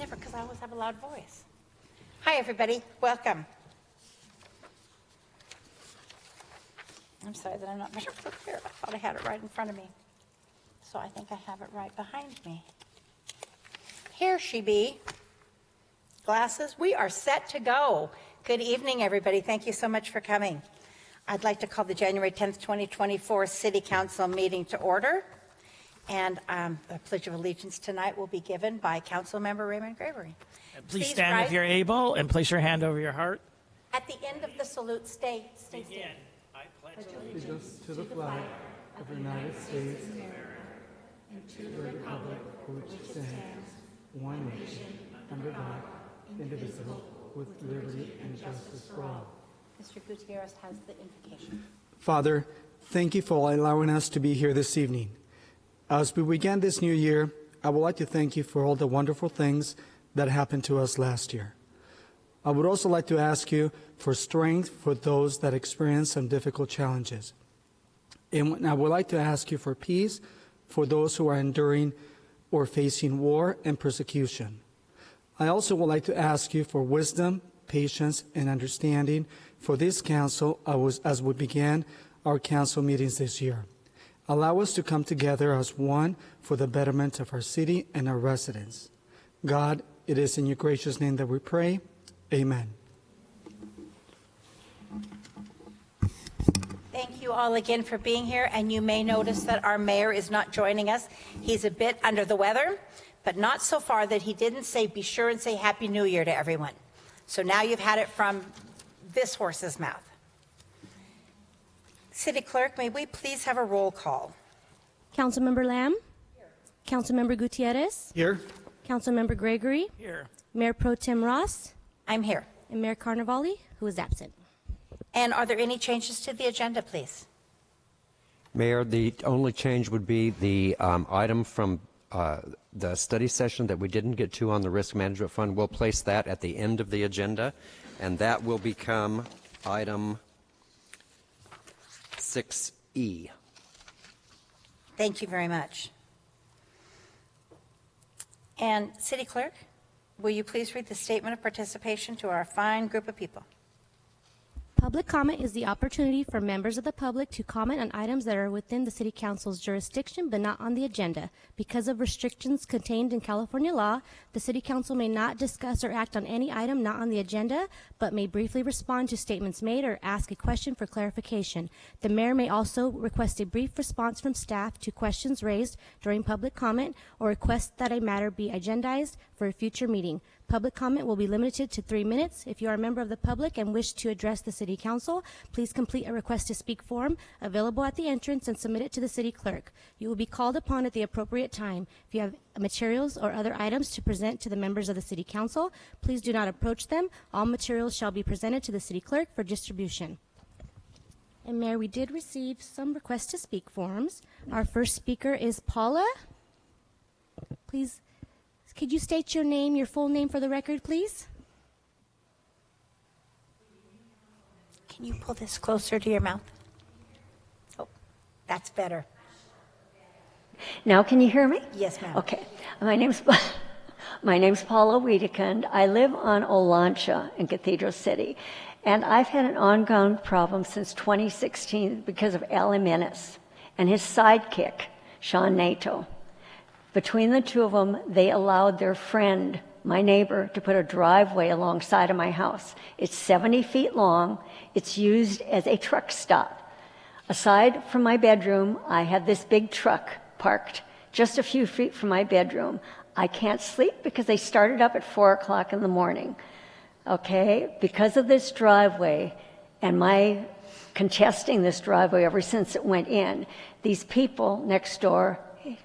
Never, because I always have a loud voice. Hi, everybody. Welcome. I'm sorry that I'm not better prepared. I thought I had it right in front of me. So I think I have it right behind me. Here she be. Glasses. We are set to go. Good evening, everybody. Thank you so much for coming. I'd like to call the January 10th, 2024 City Council meeting to order. And the Pledge of Allegiance tonight will be given by Council Member Raymond Gravery. Please stand if you're able and place your hand over your heart. At the end of the salute, stay. Begin. I pledge allegiance to the flag of the United States and to the republic for which stands one nation, under God, indivisible, with liberty and justice for all. Mr. Gutierrez has the invocation. Father, thank you for allowing us to be here this evening. As we begin this new year, I would like to thank you for all the wonderful things that happened to us last year. I would also like to ask you for strength for those that experience some difficult challenges. And I would like to ask you for peace for those who are enduring or facing war and persecution. I also would like to ask you for wisdom, patience, and understanding for this council as we begin our council meetings this year. Allow us to come together as one for the betterment of our city and our residents. God, it is in your gracious name that we pray. Amen. Thank you all again for being here, and you may notice that our mayor is not joining us. He's a bit under the weather, but not so far that he didn't say, be sure and say Happy New Year to everyone. So now you've had it from this horse's mouth. City Clerk, may we please have a roll call? Councilmember Lamb? Here. Councilmember Gutierrez? Here. Councilmember Gregory? Here. Mayor Pro Tem Ross? I'm here. And Mayor Carnevale, who is absent. And are there any changes to the agenda, please? Mayor, the only change would be the item from the study session that we didn't get to on the Risk Management Fund. We'll place that at the end of the agenda, and that will become item 6E. Thank you very much. And City Clerk, will you please read the statement of participation to our fine group of people? Public comment is the opportunity for members of the public to comment on items that are within the City Council's jurisdiction but not on the agenda. Because of restrictions contained in California law, the City Council may not discuss or act on any item not on the agenda, but may briefly respond to statements made or ask a question for clarification. The mayor may also request a brief response from staff to questions raised during public comment or request that a matter be agendized for a future meeting. Public comment will be limited to 3 minutes. If you are a member of the public and wish to address the City Council, please complete a request to speak form available at the entrance and submit it to the City Clerk. You will be called upon at the appropriate time. If you have materials or other items to present to the members of the City Council, please do not approach them. All materials shall be presented to the City Clerk for distribution. And Mayor, we did receive some requests to speak forms. Our first speaker is Paula. Please. Could you state your name, your full name for the record, please? Can you pull this closer to your mouth? Oh, that's better. Now can you hear me? Yes, ma'am. Okay. My name's Paula Wiedekind. I live on Olancha in Cathedral City, and I've had an ongoing problem since 2016 because of Ali Menace and his sidekick, Sean Nato. Between the two of them, they allowed their friend, my neighbor, to put a driveway alongside of my house. It's 70 feet long. It's used as a truck stop. Aside from my bedroom, I have this big truck parked just a few feet from my bedroom. I can't sleep because they started up at 4 o'clock in the morning. Okay? Because of this driveway and my contesting this driveway ever since it went in, these people next door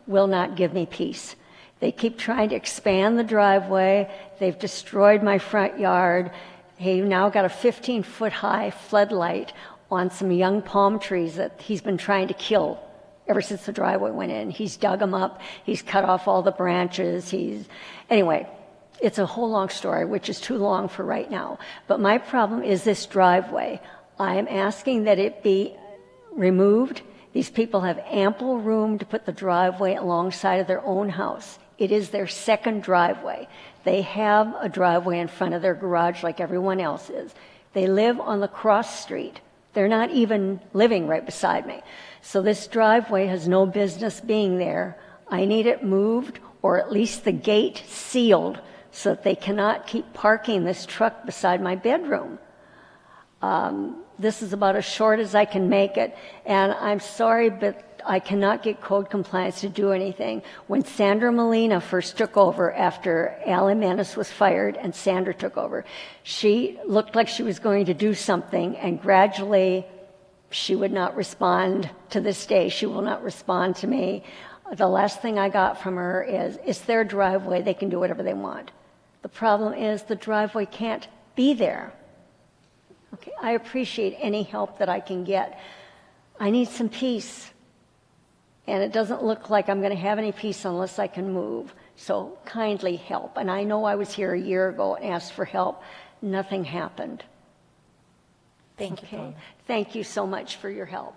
will not give me peace. They keep trying to expand the driveway. They've destroyed my front yard. He now got a 15-foot high floodlight on some young palm trees that he's been trying to kill ever since the driveway went in. He's dug them up. He's cut off all the branches. Anyway, it's a whole long story, which is too long for right now. But my problem is this driveway. I am asking that it be removed. These people have ample room to put the driveway alongside of their own house. It is their second driveway. They have a driveway in front of their garage like everyone else is. They live on the cross street. They're not even living right beside me. So this driveway has no business being there. I need it moved, or at least the gate sealed, so that they cannot keep parking this truck beside my bedroom. This is about as short as I can make it, and I'm sorry, but I cannot get code compliance to do anything. When Sandra Molina first took over after Ally Menace was fired and Sandra took over, she looked like she was going to do something, and gradually she would not respond. To this day, she will not respond to me. The last thing I got from her is, it's their driveway, they can do whatever they want. The problem is the driveway can't be there. Okay, I appreciate any help that I can get. I need some peace. And it doesn't look like I'm going to have any peace unless I can move. So kindly help. And I know I was here a year ago and asked for help. Nothing happened. Thank you, Okay. Paula. Thank you so much for your help.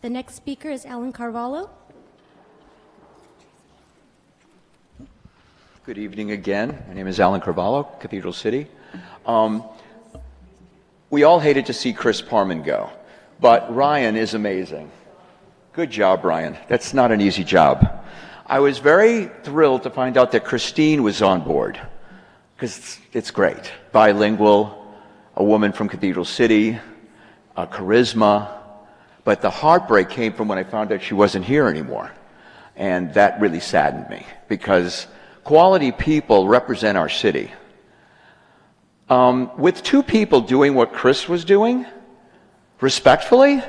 The next speaker is Alan Carvalho. Good evening again. My name is Alan Carvalho, Cathedral City. We all hated to see Chris Parman go, but Ryan is amazing. Good job, Ryan. That's not an easy job. I was very thrilled to find out that Christine was on board, because it's great. Bilingual, a woman from Cathedral City, charisma, but the heartbreak came from when I found out she wasn't here anymore. And that really saddened me, because quality people represent our city. With two people doing what Chris was doing, respectfully,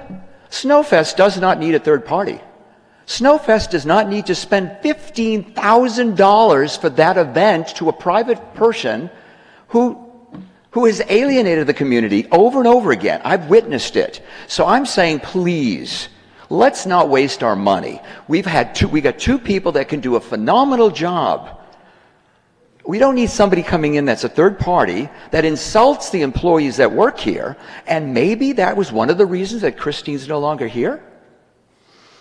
Snowfest does not need a third party. Snowfest does not need to spend $15,000 for that event to a private person who has alienated the community over and over again. I've witnessed it. So I'm saying, please, let's not waste our money. We got two people that can do a phenomenal job. We don't need somebody coming in that's a third party that insults the employees that work here, and maybe that was one of the reasons that Christine's no longer here.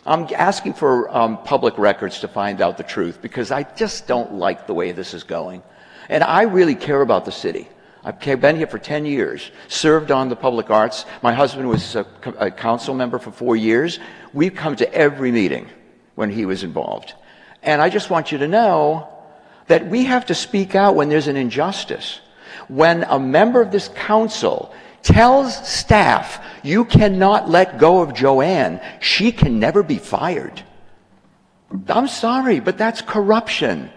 I'm asking for public records to find out the truth, because I just don't like the way this is going. And I really care about the city. I've been here for 10 years, served on the public arts. My husband was a council member for 4 years. We've come to every meeting when he was involved. And I just want you to know that we have to speak out when there's an injustice. When a member of this council tells staff, you cannot let go of Joanne, she can never be fired. I'm sorry, but that's corruption.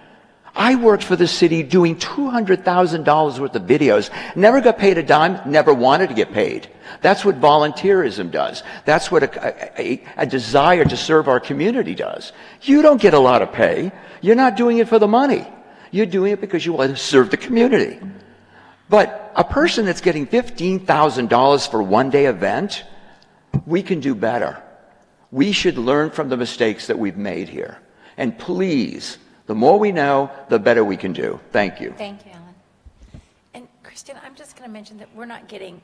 I worked for the city doing $200,000 worth of videos, never got paid a dime, never wanted to get paid. That's what volunteerism does. That's what a desire to serve our community does. You don't get a lot of pay. You're not doing it for the money. You're doing it because you want to serve the community. But a person that's getting $15,000 for a one-day event, we can do better. We should learn from the mistakes that we've made here. And please, the more we know, the better we can do. Thank you. Thank you, Alan. And Christine, I'm just going to mention that we're not getting,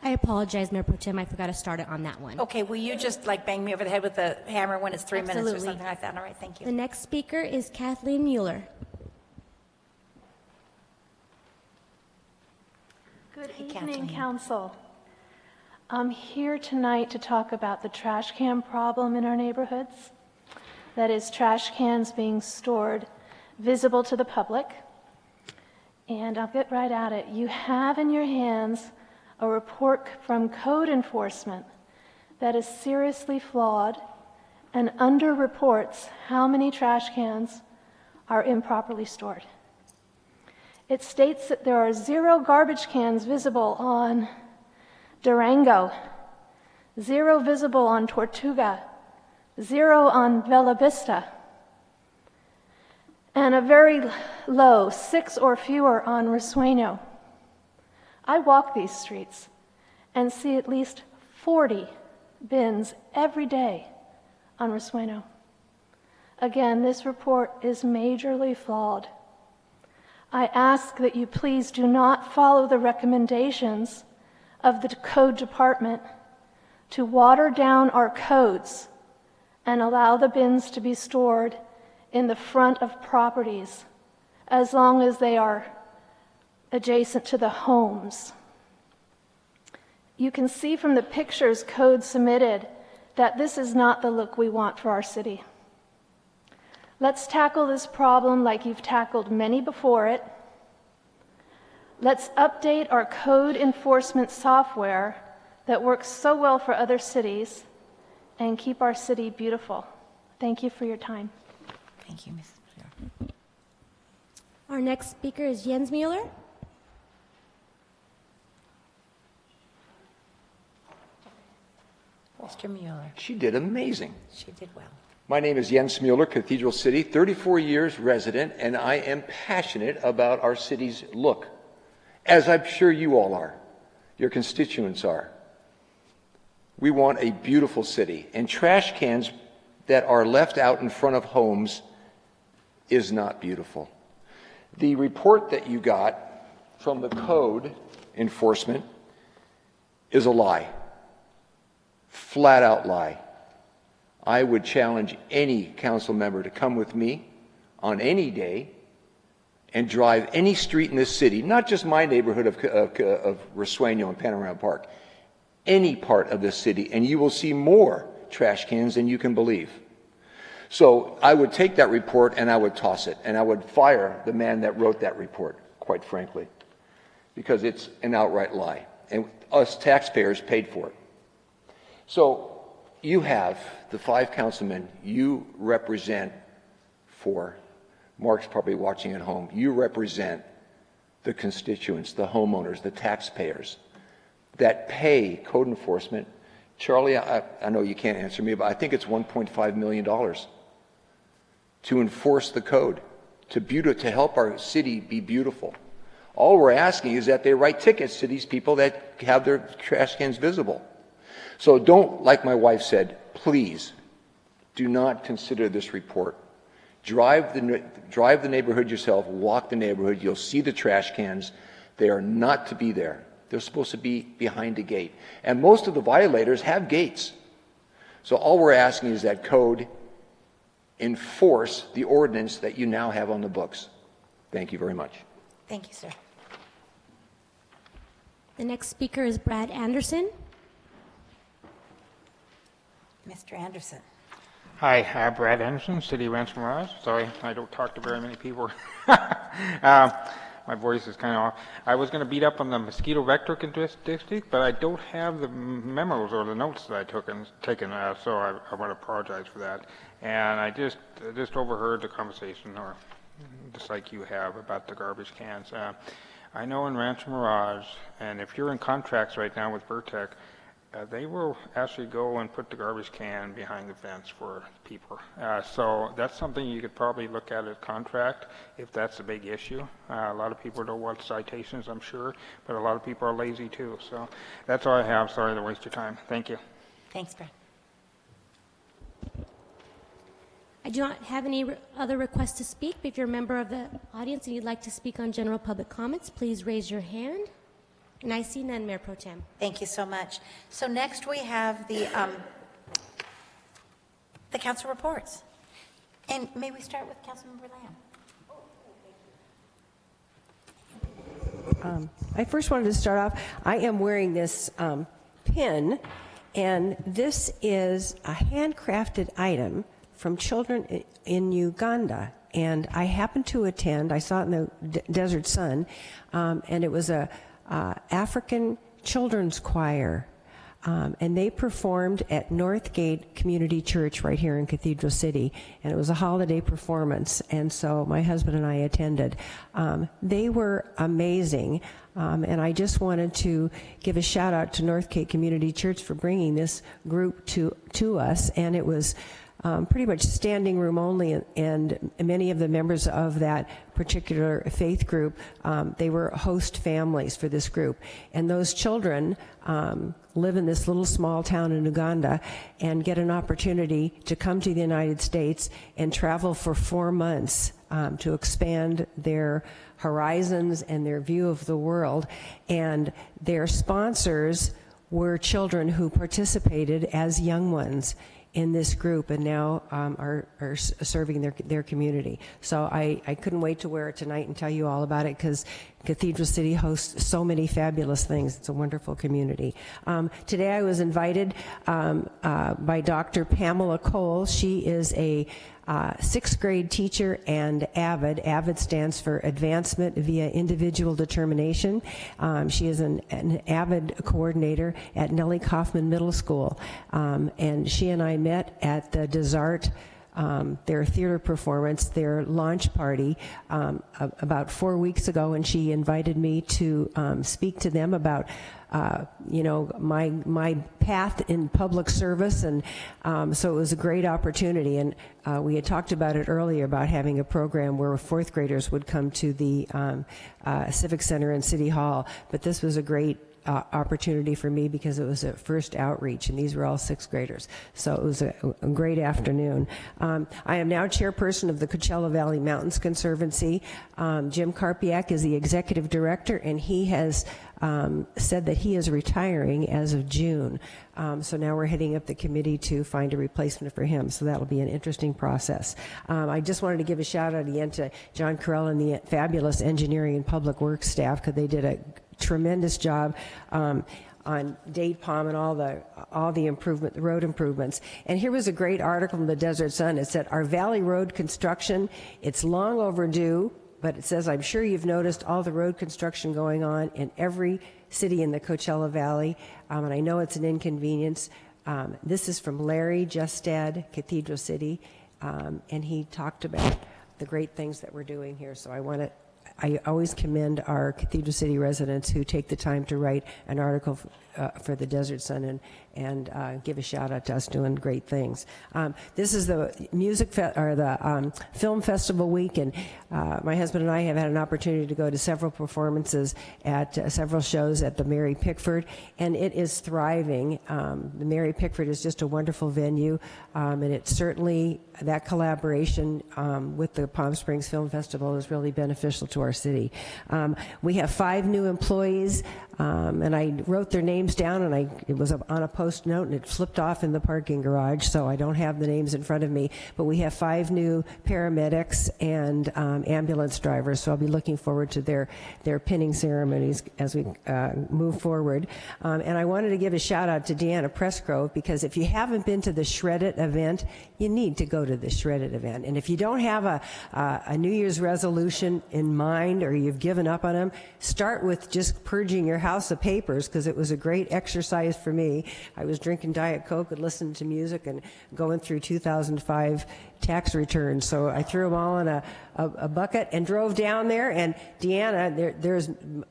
I apologize, Mayor Pro Tem. I forgot to start it on that one. okay, will you just like bang me over the head with the hammer when it's 3 minutes or Absolutely. something like that? All right, thank The you. next speaker is Kathleen Mueller. Good Hi, evening, Kathleen. Council. I'm here tonight to talk about the trash can problem in our neighborhoods. That is, trash cans being stored visible to the public. And I'll get right at it. You have in your hands a report from code enforcement that is seriously flawed and underreports how many trash cans are improperly stored. It states that there are 0 garbage cans visible on Durango, 0 visible on Tortuga, 0 on Bella Vista, and a very low 6 or fewer on Resueno. I walk these streets and see at least 40 bins every day on Resueno. Again, this report is majorly flawed. I ask that you please do not follow the recommendations of the Code Department to water down our codes and allow the bins to be stored in the front of properties as long as they are adjacent to the homes. You can see from the pictures Code submitted that this is not the look we want for our city. Let's tackle this problem like you've tackled many before it. Let's update our code enforcement software that works so well for other cities and keep our city beautiful. Thank you for your time. Thank you, Mrs. Mueller. Our next speaker is Jens Mueller. Mr. Mueller. She did amazing. She did well. My name is Jens Mueller, Cathedral City, 34 years resident, and I am passionate about our city's look, as I'm sure you all are, your constituents are. We want a beautiful city, and trash cans that are left out in front of homes is not beautiful. The report that you got from the code enforcement is a lie. Flat out lie. I would challenge any council member to come with me on any day and drive any street in this city, not just my neighborhood of Rasueño and Panorama Park, any part of this city, and you will see more trash cans than you can believe. So I would take that report and I would toss it, and I would fire the man that wrote that report, quite frankly, because it's an outright lie, and us taxpayers paid for it. So you have the 5 councilmen you represent for, Mark's probably watching at home, you represent the constituents, the homeowners, the taxpayers that pay code enforcement. Charlie, I know you can't answer me, but I think it's $1.5 million to enforce the code, to help our city be beautiful. All we're asking is that they write tickets to these people that have their trash cans visible. So don't, like my wife said, please do not consider this report. Drive the neighborhood yourself, walk the neighborhood, you'll see the trash cans. They are not to be there. They're supposed to be behind a gate. And most of the violators have gates. So all we're asking is that code enforce the ordinance that you now have on the books. Thank you very much. Thank you, sir. The next speaker is Brad Anderson. Mr. Anderson. Hi, Brad Anderson, City of Rancho Mirage. Sorry, I don't talk to very many people. My voice is kind of off. I was going to beat up on the mosquito vector district, but I don't have the memos or the notes that I taken, so I want to apologize for that. And I just overheard the conversation, or just like you have, about the garbage cans. I know in Rancho Mirage, and if you're in contracts right now with Vertec, they will actually go and put the garbage can behind the fence for people. So that's something you could probably look at as contract if that's a big issue. A lot of people don't want citations, I'm sure, but a lot of people are lazy too. So that's all I have. Sorry to waste your time. Thank you. Thanks, Brad. I do not have any other requests to speak, but if you're a member of the audience and you'd like to speak on general public comments, please raise your hand. And I see none, Mayor Pro Tem. Thank you so much. So next we have the council reports. And may we start with Councilmember Lamb? I first wanted to start off, I am wearing this pin, and this is a handcrafted item from children in Uganda. And I happened to attend, I saw it in the Desert Sun, and it was a African children's choir, and they performed at Northgate Community Church right here in Cathedral City, and it was a holiday performance, and so my husband and I attended. They were amazing, and I just wanted to give a shout out to Northgate Community Church for bringing this group to us, and it was pretty much standing room only, and many of the members of that particular faith group, they were host families for this group. And those children live in this little small town in Uganda and get an opportunity to come to the United States and travel for 4 months to expand their horizons and their view of the world. And their sponsors were children who participated as young ones in this group and now are serving their community. So I couldn't wait to wear it tonight and tell you all about it, because Cathedral City hosts so many fabulous things. It's a wonderful community. Today I was invited by Dr. Pamela Cole. She is a sixth grade teacher and AVID. AVID stands for Advancement Via Individual Determination. She is an AVID coordinator at Nellie Kaufman Middle School. And she and I met at the Desart, their theater performance, their launch party, about 4 weeks ago, and she invited me to speak to them about my path in public service, and so it was a great opportunity. And we had talked about it earlier, about having a program where fourth graders would come to the Civic Center and City Hall, but this was a great opportunity for me because it was a first outreach, and these were all sixth graders. So it was a great afternoon. I am now chairperson of the Coachella Valley Mountains Conservancy. Jim Karpiak is the executive director, and he has said that he is retiring as of June. So now we're heading up the committee to find a replacement for him. So that'll be an interesting process. I just wanted to give a shout out again to John Carell and the fabulous engineering and public works staff, because they did a tremendous job on Dade Palm and all the road improvements. And here was a great article from the Desert Sun. It said, "Our Valley Road construction, it's long overdue," but it says, "I'm sure you've noticed all the road construction going on in every city in the Coachella Valley, and I know it's an inconvenience." This is from Larry Justad, Cathedral City, and he talked about the great things that we're doing here. So I always commend our Cathedral City residents who take the time to write an article for the Desert Sun and give a shout out to us doing great things. This is the film festival week, and my husband and I have had an opportunity to go to several performances at several shows at the Mary Pickford, and it is thriving. The Mary Pickford is just a wonderful venue, and it's certainly that collaboration with the Palm Springs Film Festival is really beneficial to our city. We have 5 new employees, and I wrote their names down, and it was on a post note, and it flipped off in the parking garage, so I don't have the names in front of me, but we have 5 new paramedics and ambulance drivers, so I'll be looking forward to their pinning ceremonies as we move forward. And I wanted to give a shout out to Deanna Pressgrove, because if you haven't been to the Shred It event, you need to go to the Shred It event. And if you don't have a New Year's resolution in mind, or you've given up on them, start with just purging your house of papers, because it was a great exercise for me. I was drinking Diet Coke and listening to music and going through 2005 tax returns. So I threw them all in a bucket and drove down there. And Deanna,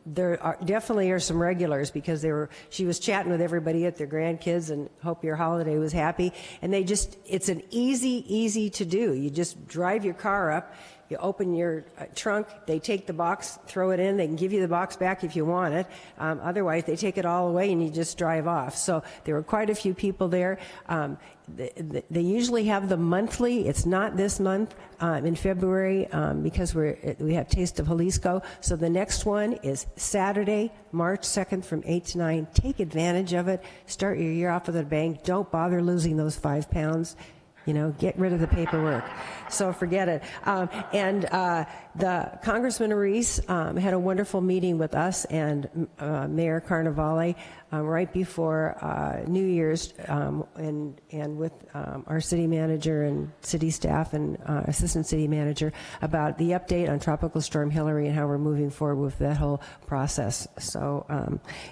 there definitely are some regulars, because she was chatting with everybody at their grandkids and hope your holiday was happy. And it's an easy to do. You just drive your car up. You open your trunk, they take the box, throw it in, they can give you the box back if you want it. Otherwise, they take it all away and you just drive off. So there were quite a few people there. They usually have the monthly. It's not this month in February because we have Taste of Jalisco. So the next one is Saturday, March 2nd from 8 to 9. Take advantage of it. Start your year off with a bang. Don't bother losing those 5 pounds. Get rid of the paperwork. So forget it. And the Congressman Reese had a wonderful meeting with us and Mayor Carnevale right before New Year's, and with our city manager and city staff and assistant city manager about the update on Tropical Storm Hillary and how we're moving forward with that whole process. So,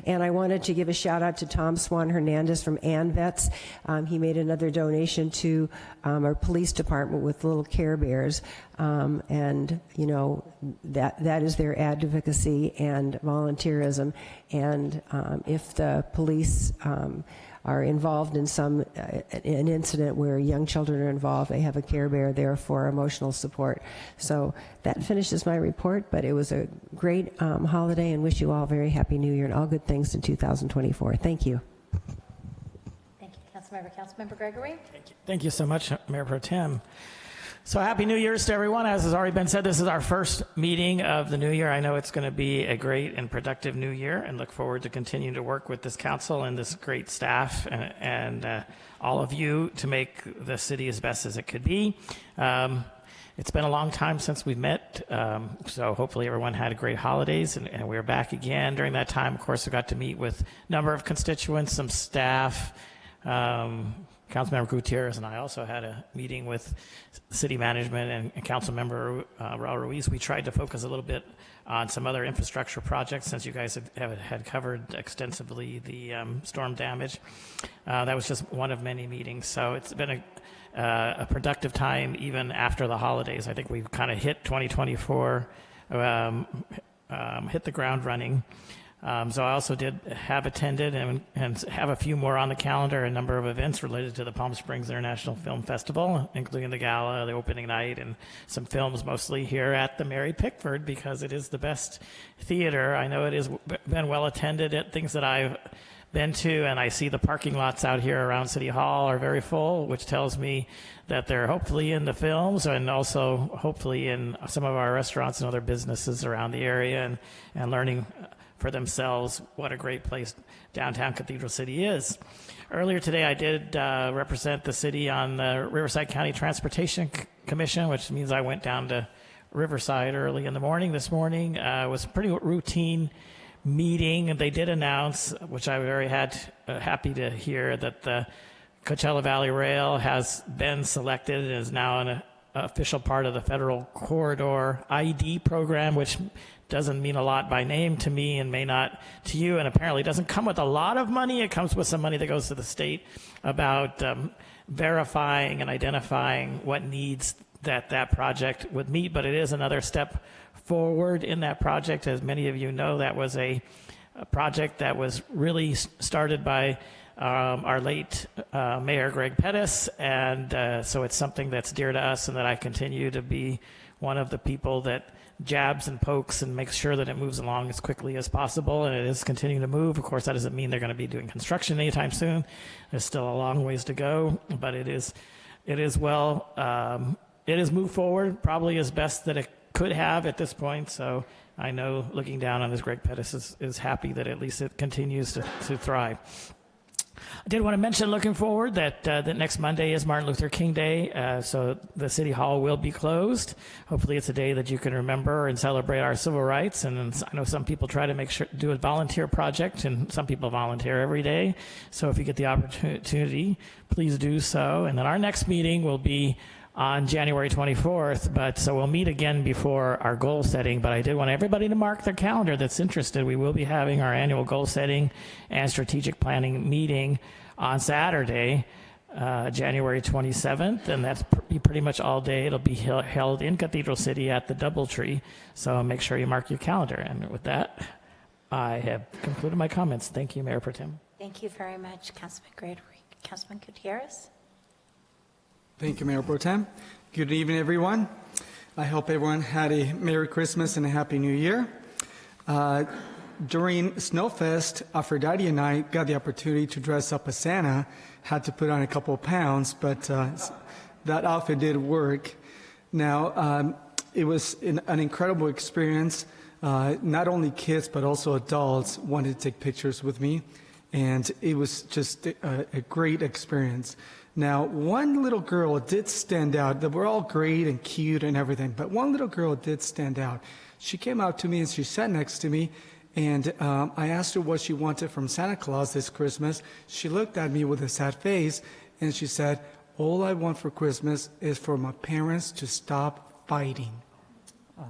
and I wanted to give a shout out to Tom Swan Hernandez from ANVETS. He made another donation to our police department with little Care Bears, and that is their advocacy and volunteerism. And if the police are involved in an incident where young children are involved, they have a Care Bear there for emotional support. So that finishes my report, but it was a great holiday, and wish you all a very happy New Year and all good things in 2024. Thank you. Thank you, Councilmember. Councilmember Gregory? Thank you so much, Mayor Pro Tem. So happy New Year's to everyone. As has already been said, this is our first meeting of the new year. I know it's going to be a great and productive new year, and look forward to continuing to work with this council and this great staff and all of you to make the city as best as it could be. It's been a long time since we've met, so hopefully everyone had a great holidays, and we're back again. During that time, of course, we got to meet with a number of constituents, some staff. Councilmember Gutierrez and I also had a meeting with city management and Councilmember Raul Ruiz. We tried to focus a little bit on some other infrastructure projects since you guys had covered extensively the storm damage. That was just one of many meetings. So it's been a productive time even after the holidays. I think we've kind of hit 2024, hit the ground running. So I also have attended and have a few more on the calendar, a number of events related to the Palm Springs International Film Festival, including the gala, the opening night, and some films mostly here at the Mary Pickford because it is the best theater. I know it has been well attended at things that I've been to, and I see the parking lots out here around City Hall are very full, which tells me that they're hopefully in the films and also hopefully in some of our restaurants and other businesses around the area and learning for themselves what a great place downtown Cathedral City is. Earlier today, I did represent the city on the Riverside County Transportation Commission, which means I went down to Riverside early in the morning this morning. It was a pretty routine meeting, and they did announce, which I was very happy to hear, that the Coachella Valley Rail has been selected and is now an official part of the Federal Corridor ID program, which doesn't mean a lot by name to me and may not to you, and apparently doesn't come with a lot of money. It comes with some money that goes to the state about verifying and identifying what needs that project would meet, but it is another step forward in that project. As many of you know, that was a project that was really started by our late Mayor Greg Pettis, and so it's something that's dear to us and that I continue to be one of the people that jabs and pokes and makes sure that it moves along as quickly as possible, and it is continuing to move. Of course, that doesn't mean they're going to be doing construction anytime soon. There's still a long ways to go, but it is moved forward probably as best that it could have at this point. So I know looking down on this, Greg Pettis is happy that at least it continues to thrive. I did want to mention, looking forward, that next Monday is Martin Luther King Day, so the City Hall will be closed. Hopefully it's a day that you can remember and celebrate our civil rights, and I know some people try to do a volunteer project, and some people volunteer every day, so if you get the opportunity, please do so. And then our next meeting will be on January 24th, so we'll meet again before our goal setting, but I did want everybody to mark their calendar that's interested. We will be having our annual goal setting and strategic planning meeting on Saturday, January 27th, and that's pretty much all day. It'll be held in Cathedral City at the Doubletree, so make sure you mark your calendar. And with that, I have concluded my comments. Thank you, Mayor Pro Tem. Thank you very much, Councilman Gregory. Councilman Gutierrez? Thank you, Mayor Pro Tem. Good evening, everyone. I hope everyone had a Merry Christmas and a Happy New Year. During Snowfest, Aphrodite and I got the opportunity to dress up as Santa. Had to put on a couple of pounds, but that outfit did work. Now, it was an incredible experience. Not only kids, but also adults wanted to take pictures with me, and it was just a great experience. Now, one little girl did stand out. They were all great and cute and everything, but one little girl did stand out. She came out to me and she sat next to me, and I asked her what she wanted from Santa Claus this Christmas. She looked at me with a sad face, and she said, "All I want for Christmas is for my parents to stop fighting."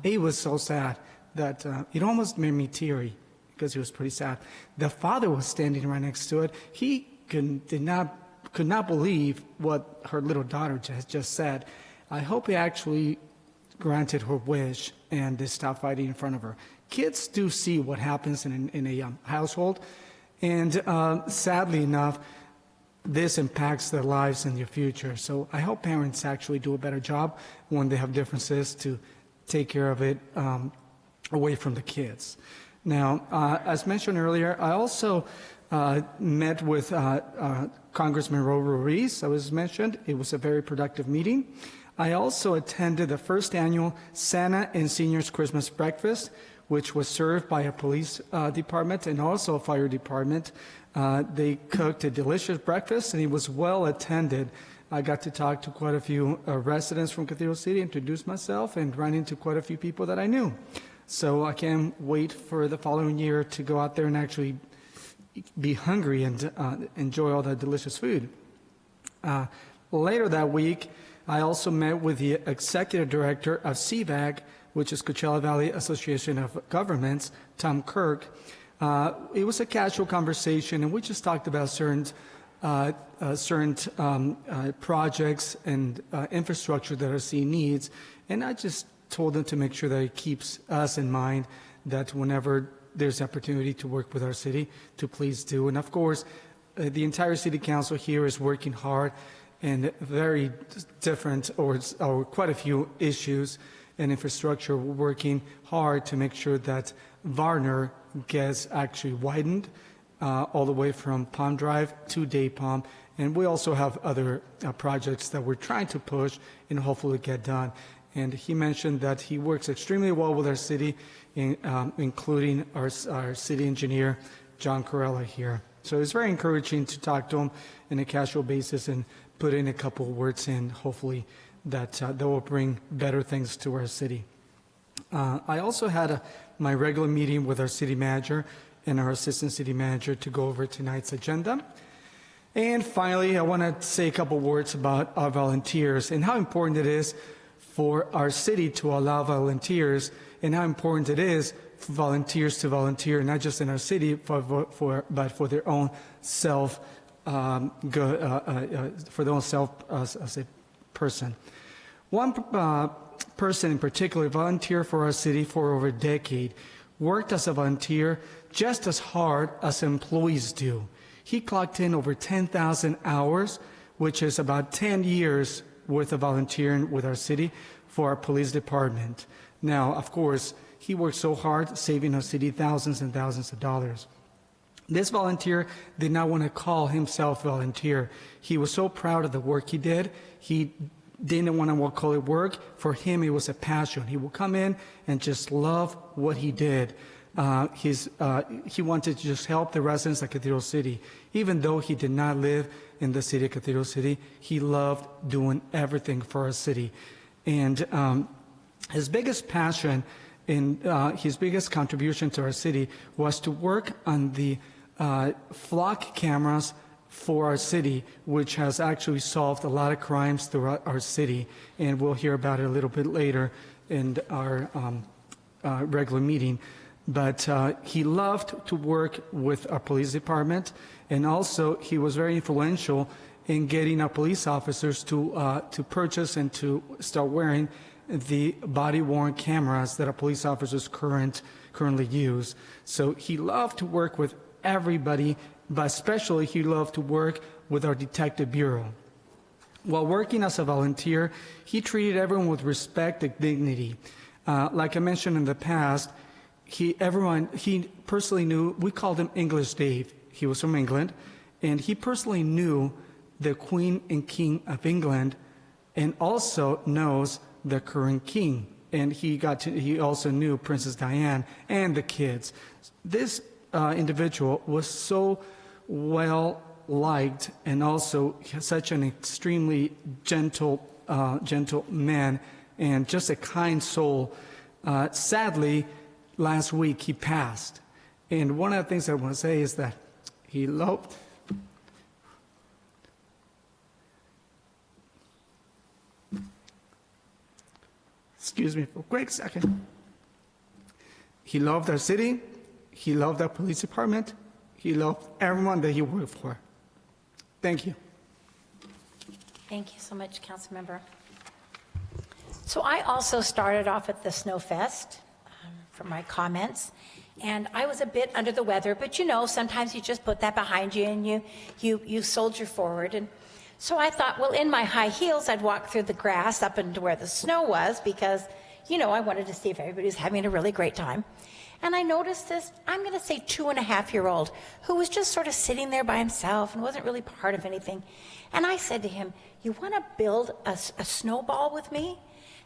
It was so sad that it almost made me teary because it was pretty sad. The father was standing right next to it. He could not believe what her little daughter just said. I hope he actually granted her wish and they stopped fighting in front of her. Kids do see what happens in a household, and sadly enough, this impacts their lives in the future. So I hope parents actually do a better job when they have differences to take care of it away from the kids. Now, as mentioned earlier, I also met with Congressman Raul Ruiz. As was mentioned, it was a very productive meeting. I also attended the first annual Santa and Seniors Christmas Breakfast, which was served by a police department and also a fire department. They cooked a delicious breakfast, and it was well attended. I got to talk to quite a few residents from Cathedral City, introduce myself, and run into quite a few people that I knew. So I can't wait for the following year to go out there and actually be hungry and enjoy all that delicious food. Later that week, I also met with the executive director of CVAG, which is Coachella Valley Association of Governments, Tom Kirk. It was a casual conversation, and we just talked about certain projects and infrastructure that our city needs. And I just told him to make sure that he keeps us in mind, that whenever there's opportunity to work with our city, to please do. And of course, the entire city council here is working hard and very different or quite a few issues and infrastructure. We're working hard to make sure that Varner gets actually widened all the way from Palm Drive to Day Palm. And we also have other projects that we're trying to push and hopefully get done. And he mentioned that he works extremely well with our city, including our city engineer, John Corella here. So it's very encouraging to talk to him on a casual basis and put in a couple of words in, hopefully, that will bring better things to our city. I also had my regular meeting with our city manager and our assistant city manager to go over tonight's agenda. And finally, I want to say a couple words about our volunteers and how important it is for our city to allow volunteers, and how important it is for volunteers to volunteer, not just in our city, but for their own self, for their own self as a person. One person in particular volunteered for our city for over a decade, worked as a volunteer just as hard as employees do. He clocked in over 10,000 hours, which is about 10 years worth of volunteering with our city for our police department. Now, of course, he worked so hard, saving our city thousands and thousands of dollars. This volunteer did not want to call himself volunteer. He was so proud of the work he did. He didn't want to call it work. For him, it was a passion. He would come in and just love what he did. He wanted to just help the residents of Cathedral City. Even though he did not live in the city of Cathedral City, he loved doing everything for our city. And his biggest passion and his biggest contribution to our city was to work on the flock cameras for our city, which has actually solved a lot of crimes throughout our city. And we'll hear about it a little bit later in our regular meeting. But he loved to work with our police department, and also he was very influential in getting our police officers to purchase and to start wearing the body-worn cameras that our police officers currently use. So he loved to work with everybody, but especially he loved to work with our detective bureau. While working as a volunteer, he treated everyone with respect and dignity. Like I mentioned in the past, he personally knew, we called him English Dave. He was from England, and he personally knew the Queen and King of England, and also knows the current king. And he also knew Princess Diane and the kids. This individual was so well liked, and also such an extremely gentle man, and just a kind soul. Sadly, last week he passed. And one of the things I want to say is that he loved, excuse me for a quick second. He loved our city. He loved our police department. He loved everyone that he worked for. Thank you. Thank you so much, Councilmember. So I also started off at the Snowfest for my comments, and I was a bit under the weather, but you know, sometimes you just put that behind you and you soldier forward. And so I thought, well, in my high heels, I'd walk through the grass up into where the snow was, because, you know, I wanted to see if everybody was having a really great time. And I noticed this, I'm going to say 2.5-year-old, who was just sort of sitting there by himself and wasn't really part of anything. And I said to him, you want to build a snowball with me?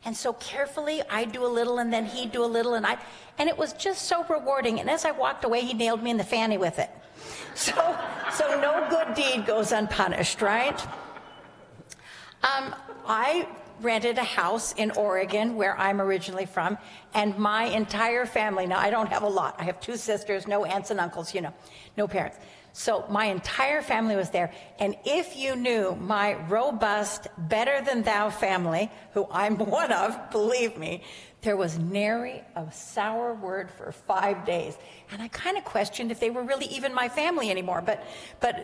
And so carefully, I'd do a little, and then he'd do a little, and it was just so rewarding. And as I walked away, he nailed me in the fanny with it. So no good deed goes unpunished, right? I rented a house in Oregon, where I'm originally from, and my entire family, now I don't have a lot, I have 2 sisters, no aunts and uncles, no parents. So my entire family was there, and if you knew my robust, better-than-thou family, who I'm one of, believe me, there was nary a sour word for 5 days. And I kind of questioned if they were really even my family anymore, but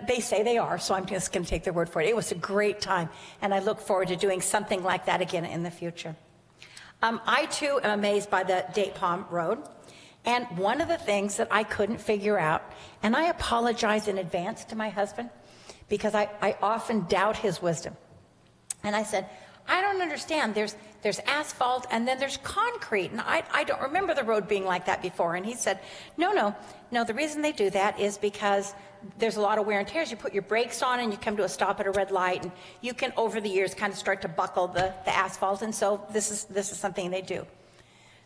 they say they are, so I'm just going to take their word for it. It was a great time, and I look forward to doing something like that again in the future. I, too, am amazed by the Date Palm Road. And one of the things that I couldn't figure out, and I apologize in advance to my husband, because I often doubt his wisdom. And I said, I don't understand. There's asphalt and then there's concrete. And I don't remember the road being like that before. And he said, no, the reason they do that is because there's a lot of wear and tears. You put your brakes on and you come to a stop at a red light, and you can, over the years, kind of start to buckle the asphalt. And so this is something they do.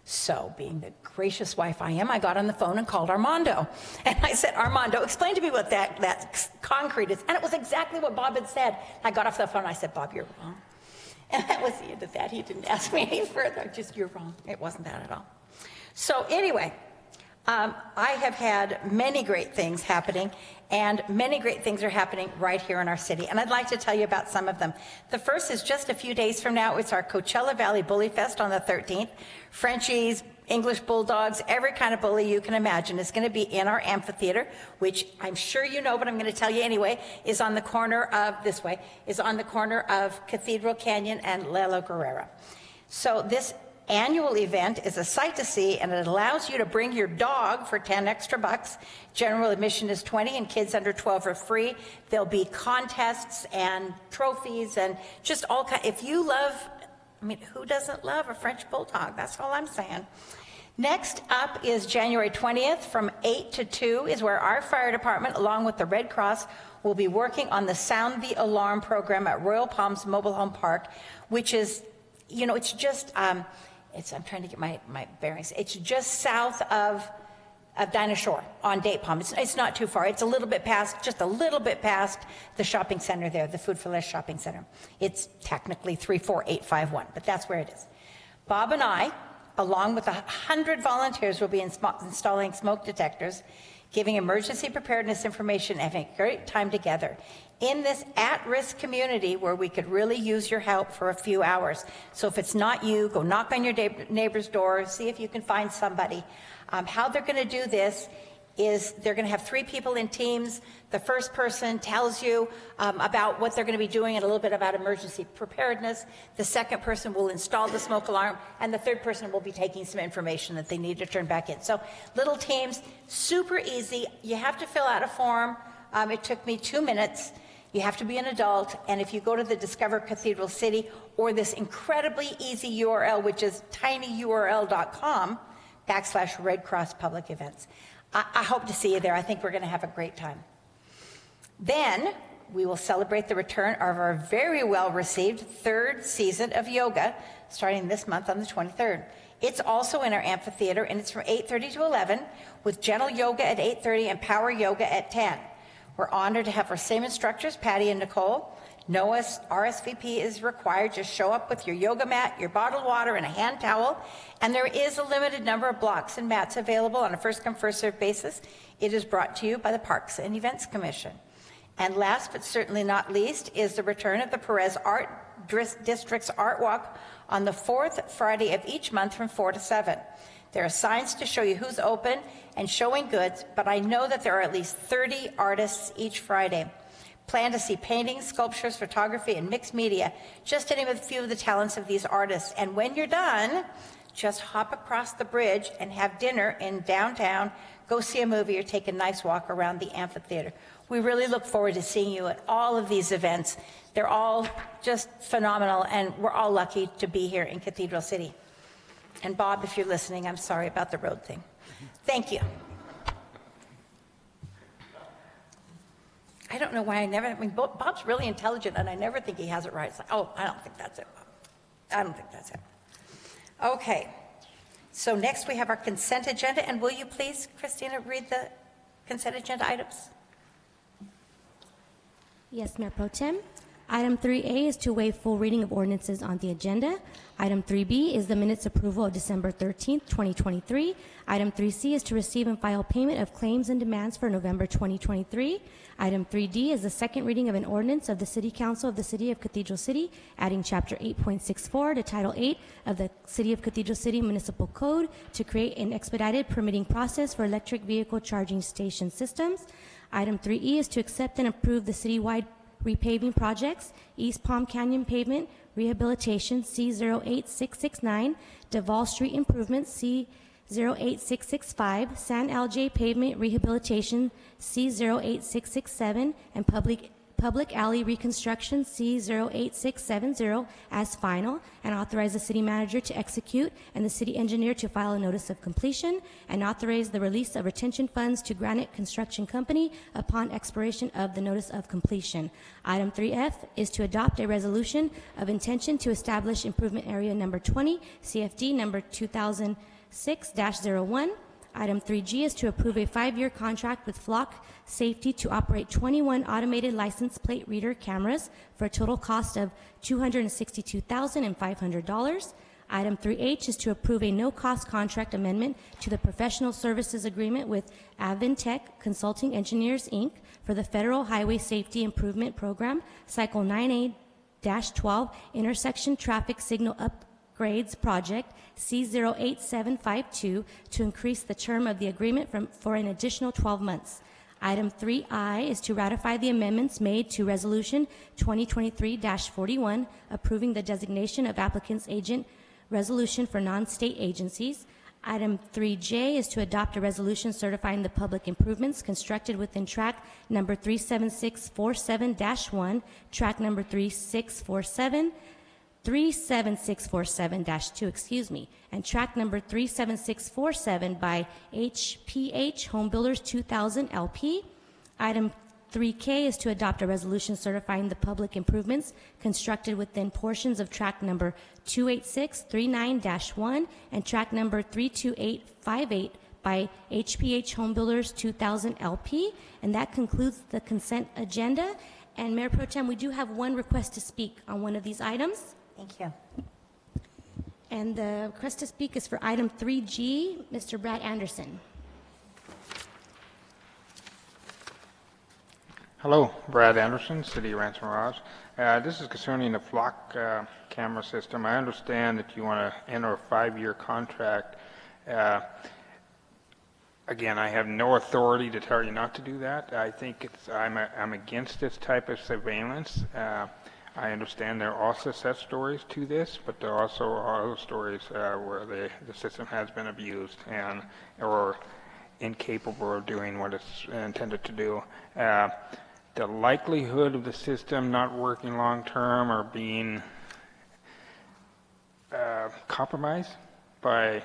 So, being the gracious wife I am, I got on the phone and called Armando. And I said, Armando, explain to me what that concrete is. And it was exactly what Bob had said. I got off the phone and I said, Bob, you're wrong. And that was the end of that. He didn't ask me any further. Just, you're wrong. It wasn't that at all. So anyway, I have had many great things happening, and many great things are happening right here in our city. And I'd like to tell you about some of them. The first is just a few days from now. It's our Coachella Valley Bully Fest on the 13th. Frenchies, English Bulldogs, every kind of bully you can imagine is going to be in our amphitheater, which I'm sure you know, but I'm going to tell you anyway, is on the corner of Cathedral Canyon and Lelo Guerrero. So this annual event is a sight to see, and it allows you to bring your dog for 10 extra bucks. General admission is 20, and kids under 12 are free. There'll be contests and trophies and just all kinds. If you love, who doesn't love a French Bulldog? That's all I'm saying. Next up is January 20th from 8 to 2 is where our fire department, along with the Red Cross, will be working on the Sound the Alarm program at Royal Palms Mobile Home Park, which is, it's just, I'm trying to get my bearings. It's just south of Dinah Shore on Date Palm. It's not too far. It's just a little bit past the shopping center there, the Food for Less shopping center. It's technically 34851, but that's where it is. Bob and I, along with 100 volunteers, will be installing smoke detectors, giving emergency preparedness information, and having a great time together in this at-risk community where we could really use your help for a few hours. So if it's not you, go knock on your neighbor's door, see if you can find somebody. How they're going to do this is they're going to have 3 people in teams. The first person tells you about what they're going to be doing and a little bit about emergency preparedness. The second person will install the smoke alarm, and the third person will be taking some information that they need to turn back in. So little teams, super easy. You have to fill out a form. It took me 2 minutes. You have to be an adult, and if you go to the Discover Cathedral City or this incredibly easy URL, which is tinyurl.com/Red Cross Public Events. I hope to see you there. I think we're going to have a great time. Then we will celebrate the return of our very well-received 3rd season of yoga, starting this month on the 23rd. It's also in our amphitheater, and it's from 8:30 to 11, with gentle yoga at 8:30 and power yoga at 10. We're honored to have our same instructors, Patty and Nicole. No RSVP is required. Just show up with your yoga mat, your bottled water, and a hand towel. And there is a limited number of blocks and mats available on a first-come, first-served basis. It is brought to you by the Parks and Events Commission. And last but certainly not least is the return of the Perez Art District's Art Walk on the 4th Friday of each month from 4 to 7. There are signs to show you who's open and showing goods, but I know that there are at least 30 artists each Friday. Plan to see paintings, sculptures, photography, and mixed media, just to name a few of the talents of these artists. And when you're done, just hop across the bridge and have dinner in downtown, go see a movie, or take a nice walk around the amphitheater. We really look forward to seeing you at all of these events. They're all just phenomenal, and we're all lucky to be here in Cathedral City. And Bob, if you're listening, I'm sorry about the road thing. Thank you. I don't know why Bob's really intelligent, and I never think he has it right. It's like, oh, I don't think that's it, Bob. I don't think that's it. Okay. So next we have our consent agenda, and will you please, Christina, read the consent agenda items? Yes, Mayor Pro Tem. Item 3A is to waive full reading of ordinances on the agenda. Item 3B is the minutes approval of December 13th, 2023. Item 3C is to receive and file payment of claims and demands for November 2023. Item 3D is the second reading of an ordinance of the City Council of the City of Cathedral City, adding Chapter 8.64 to Title 8 of the City of Cathedral City Municipal Code to create an expedited permitting process for electric vehicle charging station systems. Item 3E is to accept and approve the citywide repaving projects: East Palm Canyon Pavement Rehabilitation C08669, Duval Street Improvements C08665, San Alj Pavement Rehabilitation C08667, and Public Alley Reconstruction C08670 as final, and authorize the city manager to execute and the city engineer to file a notice of completion, and authorize the release of retention funds to Granite Construction Company upon expiration of the notice of completion. Item 3F is to adopt a resolution of intention to establish improvement area number 20, CFD number 2006-01. Item 3G is to approve a 5-year contract with Flock Safety to operate 21 automated license plate reader cameras for a total cost of $262,500. Item 3H is to approve a no-cost contract amendment to the professional services agreement with Avintech Consulting Engineers, Inc. for the Federal Highway Safety Improvement Program, Cycle 9A-12 Intersection Traffic Signal Upgrades Project C08752 to increase the term of the agreement for an additional 12 months. Item 3I is to ratify the amendments made to Resolution 2023-41 approving the designation of applicant's agent resolution for non-state agencies. Item 3J is to adopt a resolution certifying the public improvements constructed within track number 37647-1, track number 37647-2, and track number 37647 by HPH Home Builders 2000 LP. Item 3K is to adopt a resolution certifying the public improvements constructed within portions of track number 28639-1 and track number 32858 by HPH Home Builders 2000 LP. And that concludes the consent agenda. And Mayor Pro Tem, we do have one request to speak on one of these items. Thank you. And the request to speak is for item 3G, Mr. Brad Anderson. Hello, Brad Anderson, City of Rancho Mirage. This is concerning the Flock camera system. I understand that you want to enter a 5-year contract. Again, I have no authority to tell you not to do that. I think I'm against this type of surveillance. I understand there are also success stories to this, but there also are other stories where the system has been abused and or incapable of doing what it's intended to do. The likelihood of the system not working long term or being compromised by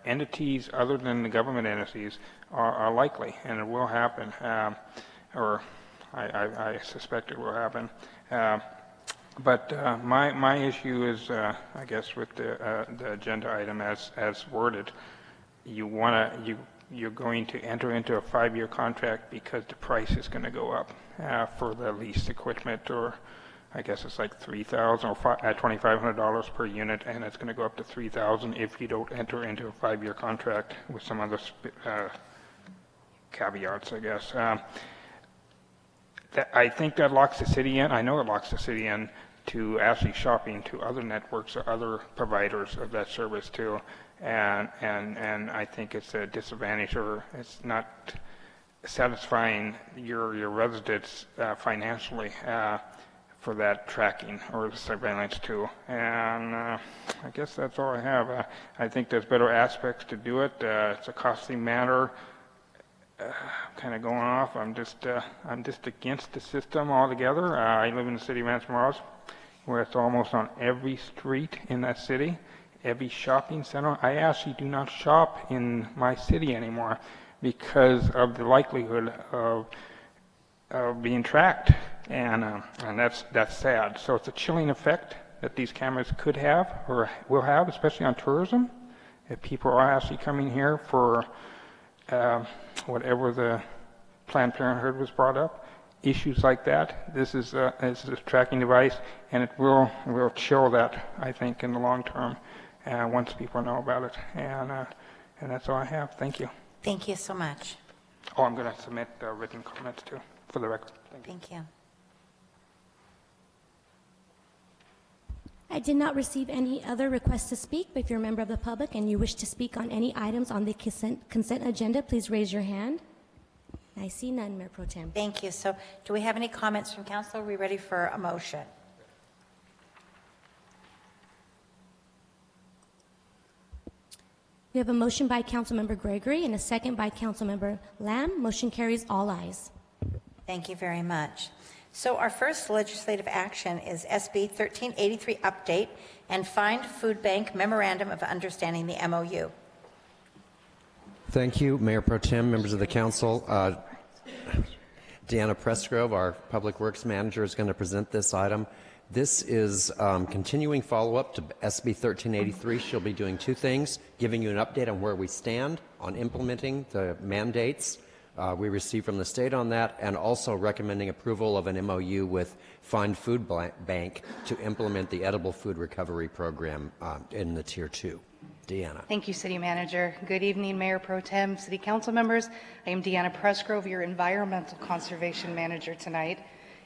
entities other than the government entities are likely, and it will happen, or I suspect it will happen. But my issue is, I guess, with the agenda item as worded. You're going to enter into a 5-year contract because the price is going to go up for the leased equipment, or I guess it's like $3,000 or $2,500 per unit, and it's going to go up to $3,000 if you don't enter into a 5-year contract with some other caveats, I guess. I think that locks the city in. I know it locks the city in to actually shopping to other networks or other providers of that service too. And I think it's a disadvantage, or it's not satisfying your residents financially for that tracking or the surveillance too. And I guess that's all I have. I think there's better aspects to do it. It's a costly matter. Kind of going off. I'm just against the system altogether. I live in the city of Rancho Mirage, where it's almost on every street in that city. every shopping center. I actually do not shop in my city anymore because of the likelihood of being tracked, and that's sad. So it's a chilling effect that these cameras could have or will have, especially on tourism. If people are actually coming here for whatever the Planned Parenthood was brought up, issues like that, this is a tracking device, and it will chill that, I think, in the long term, once people know about it. And that's all I have. Thank you. Thank you so much. Oh, I'm going to submit written comments too, for the record. Thank you. I did not receive any other requests to speak, but if you're a member of the public and you wish to speak on any items on the consent agenda, please raise your hand. I see none, Mayor Pro Tem. Thank you. So do we have any comments from council? Are we ready for a motion? We have a motion by Councilmember Gregory and a second by Councilmember Lamb. Motion carries, all ayes. Thank you very much. So our first legislative action is SB 1383 update and Find Food Bank Memorandum of Understanding, the MOU. Thank you, Mayor Pro Tem, members of the council. Deanna Pressgrove, our Public Works Manager, is going to present this item. This is continuing follow-up to SB 1383. She'll be doing two things: giving you an update on where we stand on implementing the mandates we received from the state on that, and also recommending approval of an MOU with Find Food Bank to implement the edible food recovery program in the Tier 2. Deanna. Thank you, City Manager. Good evening, Mayor Pro Tem, City Council members. I am Deanna Pressgrove, your Environmental Conservation Manager tonight.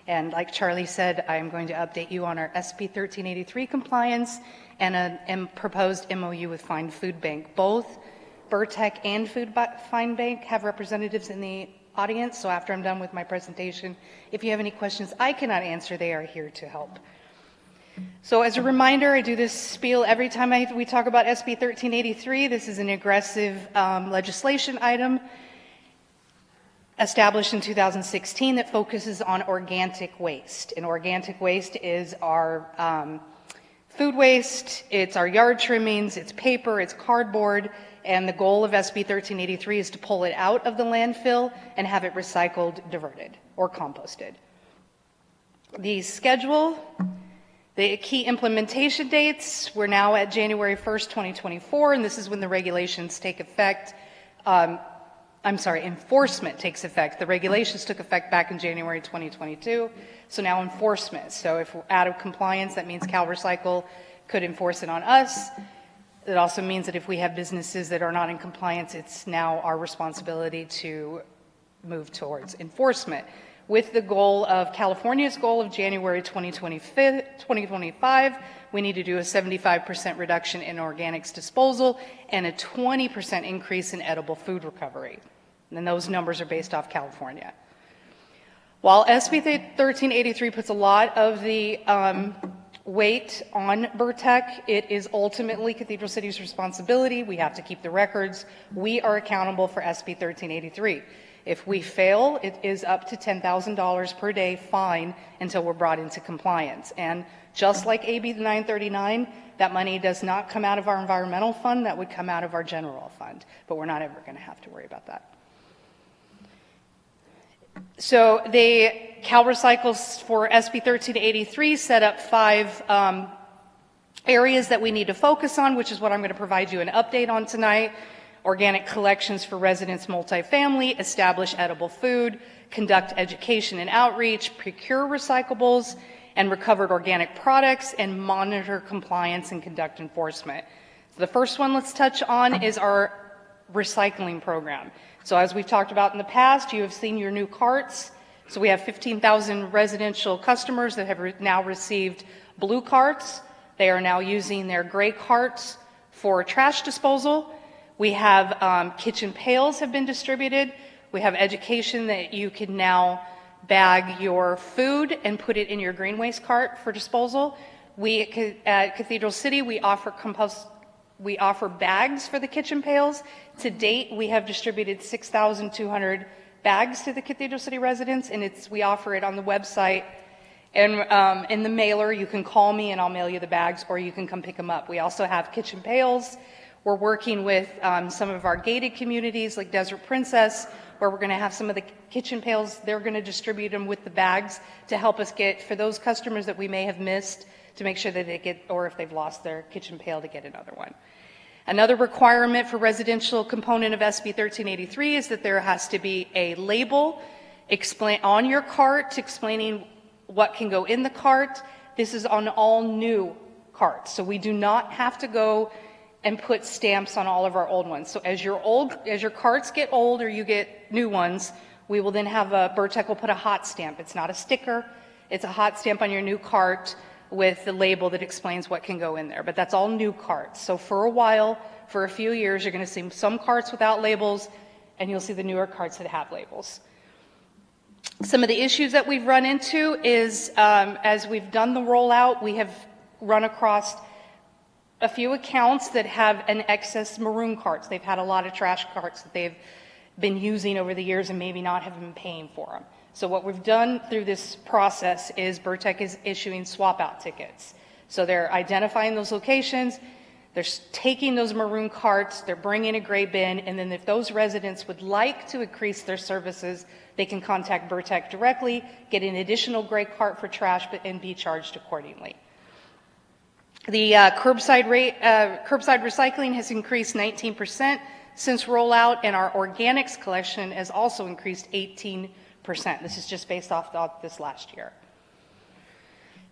And like Charlie said, I am going to update you on our SB 1383 compliance and a proposed MOU with Find Food Bank. Both Burtec and Find Bank have representatives in the audience, so after I'm done with my presentation, if you have any questions I cannot answer, they are here to help. So as a reminder, I do this spiel every time we talk about SB 1383. This is an aggressive legislation item established in 2016 that focuses on organic waste. And organic waste is our food waste, it's our yard trimmings, it's paper, it's cardboard, and the goal of SB 1383 is to pull it out of the landfill and have it recycled, diverted, or composted. The schedule, the key implementation dates, we're now at January 1st, 2024, and this is when the regulations take effect. Enforcement takes effect. The regulations took effect back in January 2022, so now enforcement. So if we're out of compliance, that means CalRecycle could enforce it on us. It also means that if we have businesses that are not in compliance, it's now our responsibility to move towards enforcement. With the goal of California's goal of January 2025, we need to do a 75% reduction in organics disposal and a 20% increase in edible food recovery. And those numbers are based off California. While SB 1383 puts a lot of the weight on Burtec, it is ultimately Cathedral City's responsibility. We have to keep the records. We are accountable for SB 1383. If we fail, it is up to $10,000 per day fine until we're brought into compliance. And just like AB 939, that money does not come out of our environmental fund, that would come out of our general fund. But we're not ever going to have to worry about that. So the CalRecycle for SB 1383 set up 5 areas that we need to focus on, which is what I'm going to provide you an update on tonight. Organic collections for residents multifamily, establish edible food, conduct education and outreach, procure recyclables and recovered organic products, and monitor compliance and conduct enforcement. So the first one let's touch on is our recycling program. So as we've talked about in the past, you have seen your new carts. So we have 15,000 residential customers that have now received blue carts. They are now using their gray carts for trash disposal. We have kitchen pails have been distributed. We have education that you can now bag your food and put it in your green waste cart for disposal. At Cathedral City, we offer bags for the kitchen pails. To date, we have distributed 6,200 bags to the Cathedral City residents, and we offer it on the website And in the mailer, you can call me and I'll mail you the bags, or you can come pick them up. We also have kitchen pails. We're working with some of our gated communities like Desert Princess, where we're going to have some of the kitchen pails. They're going to distribute them with the bags to help us get, for those customers that we may have missed, to make sure that they get, or if they've lost their kitchen pail, to get another one. Another requirement for residential component of SB 1383 is that there has to be a label on your cart explaining what can go in the cart. This is on all new carts, so we do not have to go and put stamps on all of our old ones. So as your carts get old or you get new ones, we will then have Burtech will put a hot stamp. It's not a sticker, it's a hot stamp on your new cart with the label that explains what can go in there. But that's all new carts. So for a while, for a few years, you're going to see some carts without labels, and you'll see the newer carts that have labels. Some of the issues that we've run into is, as we've done the rollout, we have run across a few accounts that have an excess maroon carts. They've had a lot of trash carts that they've been using over the years and maybe not have been paying for them. So what we've done through this process is Burtech is issuing swap out tickets. So they're identifying those locations, they're taking those maroon carts, they're bringing a gray bin, and then if those residents would like to increase their services, they can contact Burtech directly, get an additional gray cart for trash, and be charged accordingly. The curbside recycling has increased 19% since rollout, and our organics collection has also increased 18%. This is just based off this last year.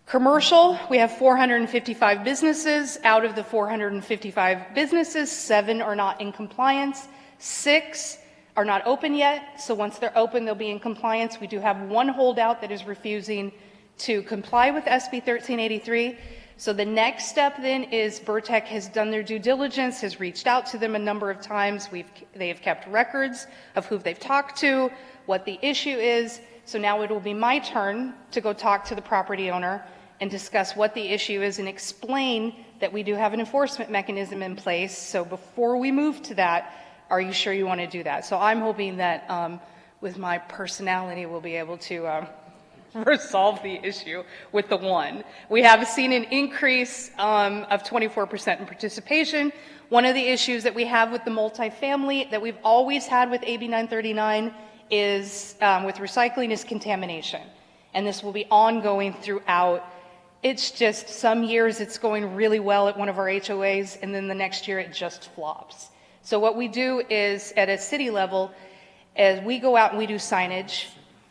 Commercial, we have 455 businesses. Out of the 455 businesses, 7 are not in compliance, 6 are not open yet. So once they're open, they'll be in compliance. We do have 1 holdout that is refusing to comply with SB 1383. So the next step then is Burtech has done their due diligence, has reached out to them a number of times. They have kept records of who they've talked to, what the issue is. So now it will be my turn to go talk to the property owner and discuss what the issue is and explain that we do have an enforcement mechanism in place. So before we move to that, are you sure you want to do that? So I'm hoping that with my personality, we'll be able to resolve the issue with the 1. We have seen an increase of 24% in participation. One of the issues that we have with the multifamily that we've always had with AB 939 is with recycling is contamination. And this will be ongoing throughout. It's just some years it's going really well at one of our HOAs, and then the next year it just flops. So what we do is at a city level, as we go out and we do signage,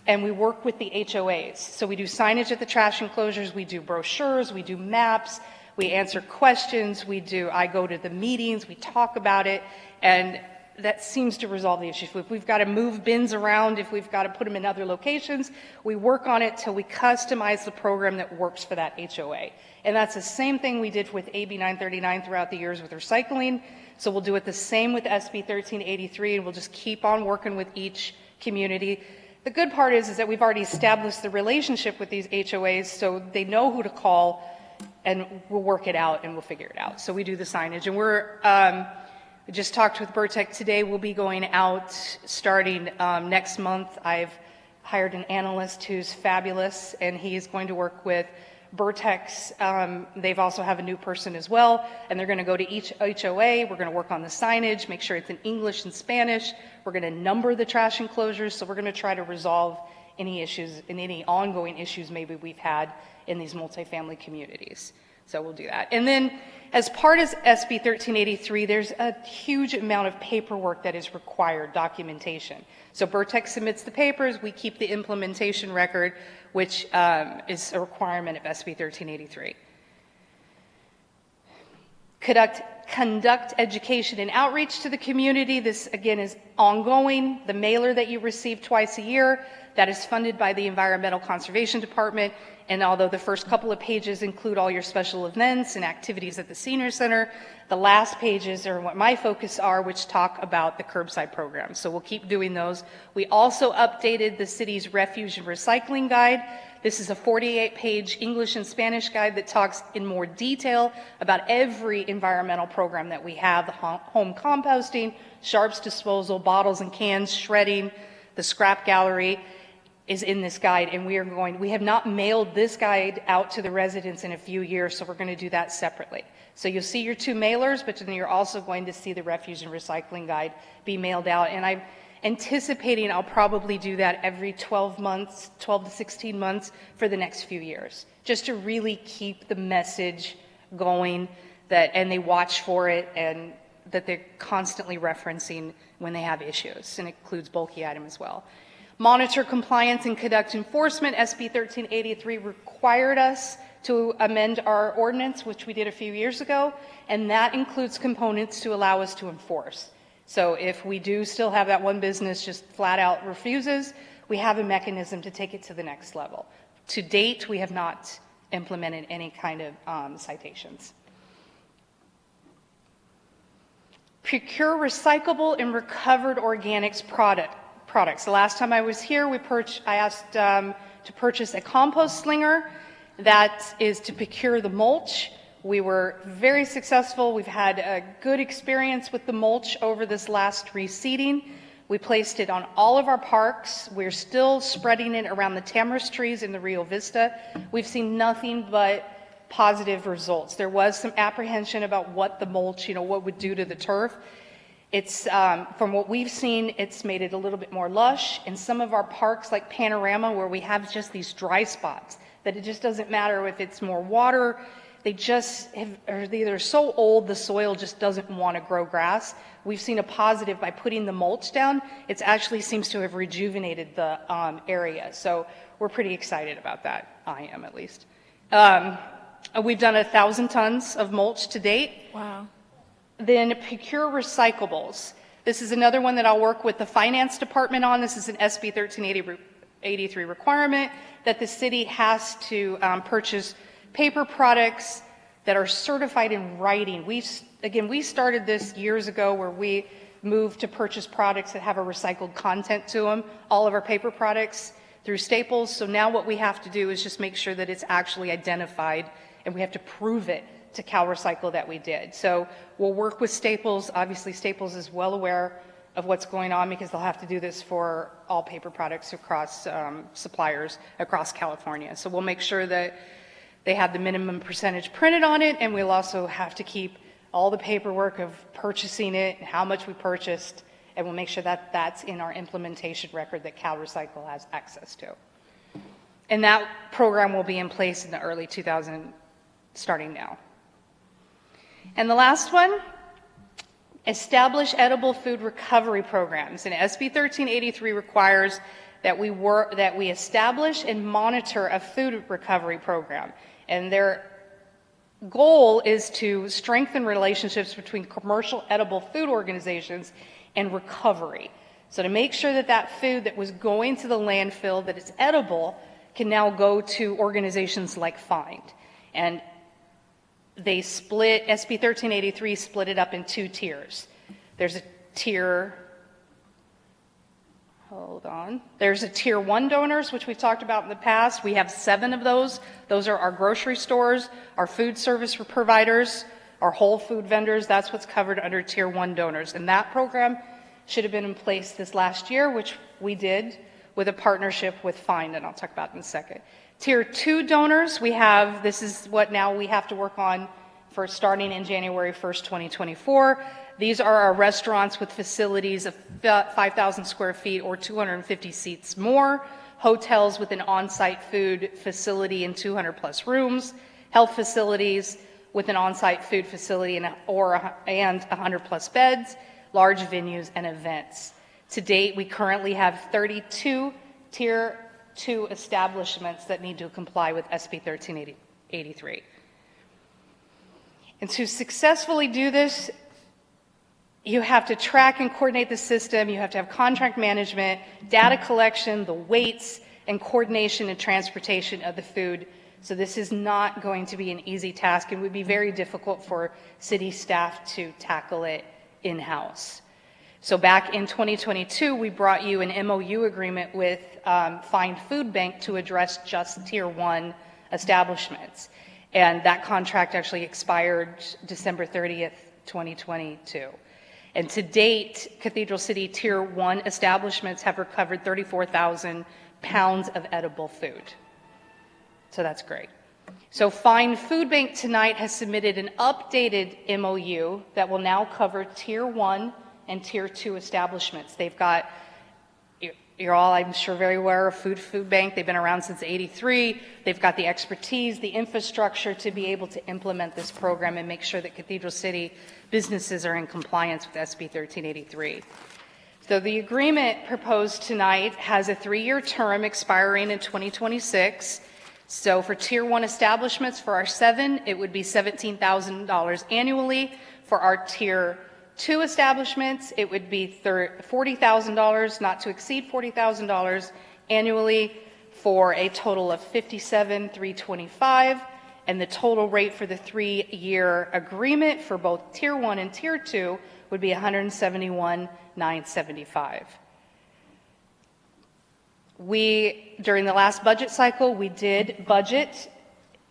and we work with the HOAs. So we do signage at the trash enclosures, we do brochures, we do maps, we answer questions, I go to the meetings, we talk about it, and that seems to resolve the issue. If we've got to move bins around, if we've got to put them in other locations, we work on it till we customize the program that works for that HOA. And that's the same thing we did with AB 939 throughout the years with recycling. So we'll do it the same with SB 1383, and we'll just keep on working with each community. The good part is that we've already established the relationship with these HOAs, so they know who to call, and we'll work it out and we'll figure it out. So we do the signage, and we just talked with Burtech today. We'll be going out starting next month. I've hired an analyst who's fabulous, and he's going to work with Burtech's. They've also have a new person as well, and they're going to go to each HOA. We're going to work on the signage, make sure it's in English and Spanish. We're going to number the trash enclosures, so we're going to try to resolve any issues and any ongoing issues maybe we've had in these multifamily communities. So we'll do that. And then as part of SB 1383, there's a huge amount of paperwork that is required, documentation. So Burtech submits the papers, we keep the implementation record, which is a requirement of SB 1383. Conduct education and outreach to the community. This, again, is ongoing. The mailer that you receive twice a year, that is funded by the Environmental Conservation Department. And although the first couple of pages include all your special events and activities at the Senior Center, the last pages are what my focus are, which talk about the curbside program. So we'll keep doing those. We also updated the city's refuge and recycling guide. This is a 48-page English and Spanish guide that talks in more detail about every environmental program that we have: the home composting, sharps disposal, bottles and cans, shredding, the scrap gallery. is in this guide, and we have not mailed this guide out to the residents in a few years, so we're going to do that separately. So you'll see your 2 mailers, but then you're also going to see the refuse and recycling guide be mailed out. And I'm anticipating I'll probably do that every 12 months, 12 to 16 months for the next few years, just to really keep the message going, and they watch for it, and that they're constantly referencing when they have issues, and it includes bulky item as well. Monitor compliance and conduct enforcement. SB 1383 required us to amend our ordinance, which we did a few years ago, and that includes components to allow us to enforce. So if we do still have that one business just flat out refuses, we have a mechanism to take it to the next level. To date, we have not implemented any kind of citations. Procure recyclable and recovered organics products. The last time I was here, I asked to purchase a compost slinger that is to procure the mulch. We were very successful. We've had a good experience with the mulch over this last reseeding. We placed it on all of our parks. We're still spreading it around the tamarisk trees in the Rio Vista. We've seen nothing but positive results. There was some apprehension about what the mulch, what would do to the turf. It's, from what we've seen, it's made it a little bit more lush. In some of our parks, like Panorama, where we have just these dry spots, that it just doesn't matter if it's more water, they're so old, the soil just doesn't want to grow grass. We've seen a positive by putting the mulch down. It actually seems to have rejuvenated the area. So we're pretty excited about that. I am, at least. We've done 1,000 tons of mulch to date. Wow. Then procure recyclables. This is another one that I'll work with the finance department on. This is an SB 1383 requirement that the city has to purchase paper products that are certified in writing. We started this years ago where we moved to purchase products that have a recycled content to them, all of our paper products through Staples. So now what we have to do is just make sure that it's actually identified, and we have to prove it to CalRecycle that we did. So we'll work with Staples. Obviously, Staples is well aware of what's going on because they'll have to do this for all paper products across suppliers across California. So we'll make sure that they have the minimum percentage printed on it, and we'll also have to keep all the paperwork of purchasing it, how much we purchased, and we'll make sure that that's in our implementation record that CalRecycle has access to. And that program will be in place in the early 2000s, starting now. And the last one, establish edible food recovery programs. And SB 1383 requires that we establish and monitor a food recovery program. And their goal is to strengthen relationships between commercial edible food organizations and recovery. So to make sure that that food that was going to the landfill that is edible can now go to organizations like FIND. And they split, SB 1383 split it up in 2 tiers. There's a tier, there's a tier 1 donors, which we've talked about in the past. We have 7 of those. Those are our grocery stores, our food service providers, our whole food vendors. That's what's covered under tier 1 donors. And that program should have been in place this last year, which we did with a partnership with FIND, and I'll talk about in a second. Tier 2 donors, this is what now we have to work on for starting in January 1st, 2024. These are our restaurants with facilities of 5,000 square feet or 250 seats more, hotels with an on-site food facility and 200 plus rooms, health facilities with an on-site food facility and 100 plus beds, large venues and events. To date, we currently have 32 tier 2 establishments that need to comply with SB 1383. And to successfully do this, you have to track and coordinate the system, you have to have contract management, data collection, the weights, and coordination and transportation of the food. So this is not going to be an easy task. It would be very difficult for city staff to tackle it in-house. So back in 2022, we brought you an MOU agreement with FIND Food Bank to address just tier 1 establishments. And that contract actually expired December 30th, 2022. And to date, Cathedral City tier 1 establishments have recovered 34,000 pounds of edible food. So that's great. So Find Food Bank tonight has submitted an updated MOU that will now cover Tier 1 and Tier 2 establishments. They've got, you're all, I'm sure, very aware of Food Bank. They've been around since '83. They've got the expertise, the infrastructure to be able to implement this program and make sure that Cathedral City businesses are in compliance with SB 1383. So the agreement proposed tonight has a 3-year term expiring in 2026. So for Tier 1 establishments, for our 7, it would be $17,000 annually. For our Tier 2 establishments, it would be $40,000, not to exceed $40,000 annually, for a total of $57,325. And the total rate for the 3-year agreement for both Tier 1 and Tier 2 would be $171,975. During the last budget cycle, we did budget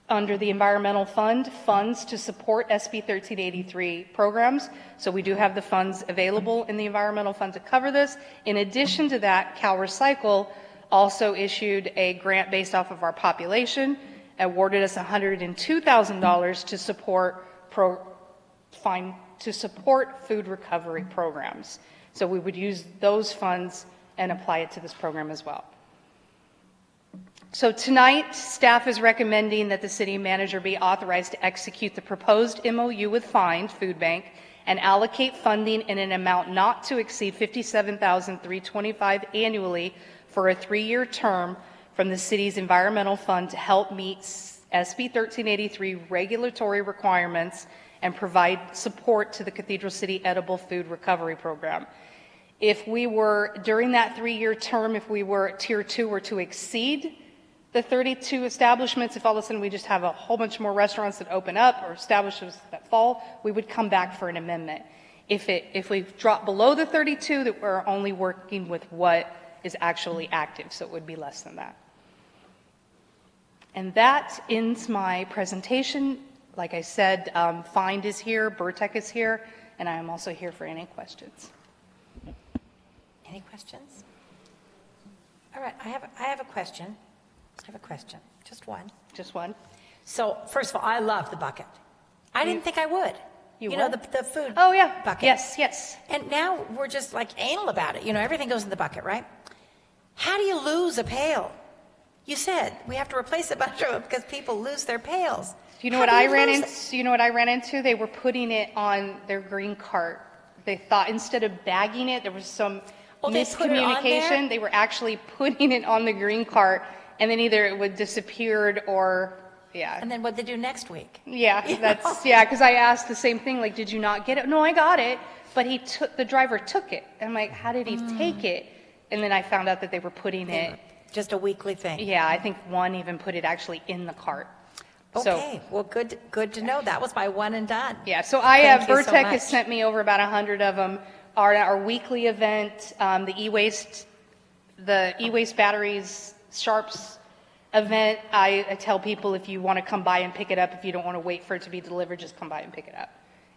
under the Environmental Fund funds to support SB 1383 programs. So we do have the funds available in the Environmental Fund to cover this. In addition to that, Cal Recycle also issued a grant based off of our population, awarded us $102,000 to support food recovery programs. So we would use those funds and apply it to this program as well. So tonight, staff is recommending that the city manager be authorized to execute the proposed MOU with Find Food Bank and allocate funding in an amount not to exceed $57,325 annually for a 3-year term from the city's environmental fund to help meet SB 1383 regulatory requirements and provide support to the Cathedral City Edible Food Recovery Program. If we were, during that 3-year term, if we were Tier 2 were to exceed the 32 establishments, if all of a sudden we just have a whole bunch more restaurants that open up or establishments that fall, we would come back for an amendment. If we drop below the 32, that we're only working with what is actually active, so it would be less than that. And that ends my presentation. Like I said, Find is here, Burtech is here, and I am also here for any questions. Any questions? All right, I have a question. Just one. Just one? So, first of all, I love the bucket. I didn't think I would. You know, the food bucket. Yes. And now we're just like anal about it. You know, everything goes in the bucket, right? How do you lose a pail? You said we have to replace a bunch of them because people lose their pails. You know what I ran into? They were putting it on their green cart. They thought instead of bagging it, there was some miscommunication. They were actually putting it on the green cart, and then either it would disappeared or, yeah. And then what'd they do next week? Yeah, because I asked the same thing, like, did you not get it? No, I got it, but the driver took it. And I'm like, how did he take it? And then I found out that they were putting it. Just a weekly thing. Yeah, I think one even put it actually in the cart. Okay, well, good to know. That was my one and done. Yeah, so Burtech has sent me over about 100 of them. Our weekly event, the e-waste batteries, Sharps event, I tell people if you want to come by and pick it up, if you don't want to wait for it to be delivered, just come by and pick it up.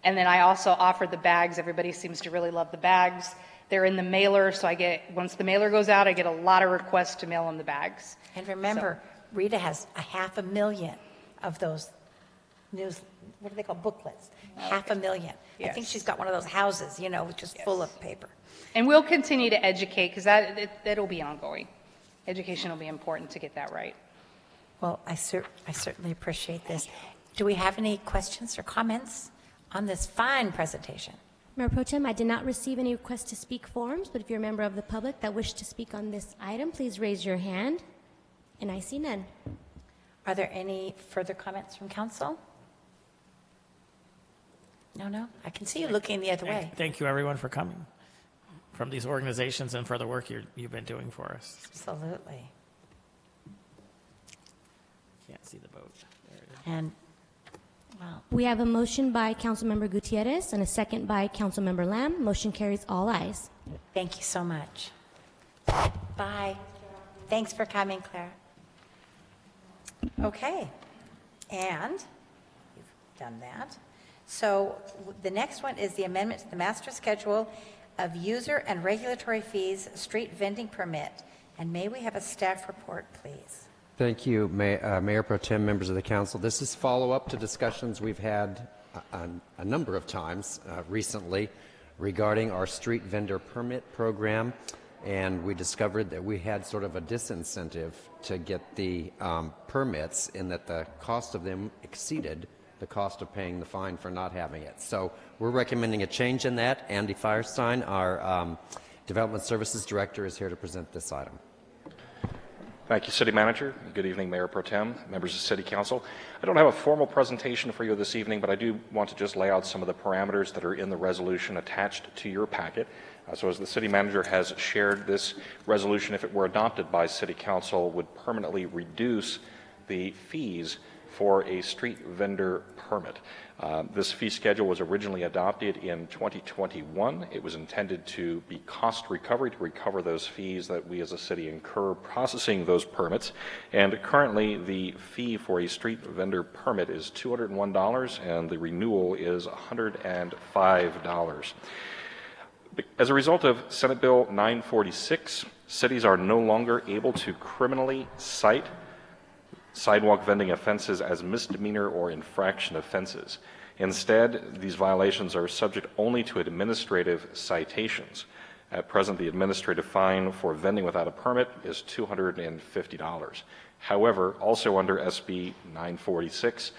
And then I also offer the bags. Everybody seems to really love the bags. They're in the mailer, so once the mailer goes out, I get a lot of requests to mail them the bags. And remember, Rita has 500,000 of those what do they call, booklets? Okay. 500,000. Yes. I think she's got one of those houses, just full of paper. And we'll continue to educate because that'll be ongoing. Education will be important to get that right. Well, I certainly appreciate this. Do we have any questions or comments on this fine presentation? Mayor Pro Tem, I did not receive any requests to speak forms, but if you're a member of the public that wishes to speak on this item, please raise your hand. And I see none. Are there any further comments from council? No? I can see you looking the other way. Thank you, everyone, for coming from these organizations and for the work you've been doing for us. Absolutely. Can't see the vote. There it is. And, wow. We have a motion by Councilmember Gutierrez and a second by Councilmember Lamb. Motion carries all ayes. Thank you so much. Bye. Thanks for coming, Claire. Okay. And you've done that. So the next one is the amendment to the master schedule of user and regulatory fees street vending permit And may we have a staff report, please? Thank you, Mayor Pro Tem, members of the council. This is follow-up to discussions we've had a number of times recently regarding our street vendor permit program, and we discovered that we had sort of a disincentive to get the permits in that the cost of them exceeded the cost of paying the fine for not having it. So we're recommending a change in that. Andy Firestein, our Development Services Director, is here to present this item. Thank you, City Manager. Good evening, Mayor Pro Tem, members of City Council. I don't have a formal presentation for you this evening, but I do want to just lay out some of the parameters that are in the resolution attached to your packet. So as the City Manager has shared, this resolution, if it were adopted by City Council, would permanently reduce the fees for a street vendor permit. This fee schedule was originally adopted in 2021. It was intended to be cost recovery, to recover those fees that we as a city incur processing those permits. And currently the fee for a street vendor permit is $201 and the renewal is $105. As a result of Senate Bill 946, cities are no longer able to criminally cite sidewalk vending offenses as misdemeanor or infraction offenses. Instead, these violations are subject only to administrative citations. At present, the administrative fine for vending without a permit is $250. However, also under SB 946,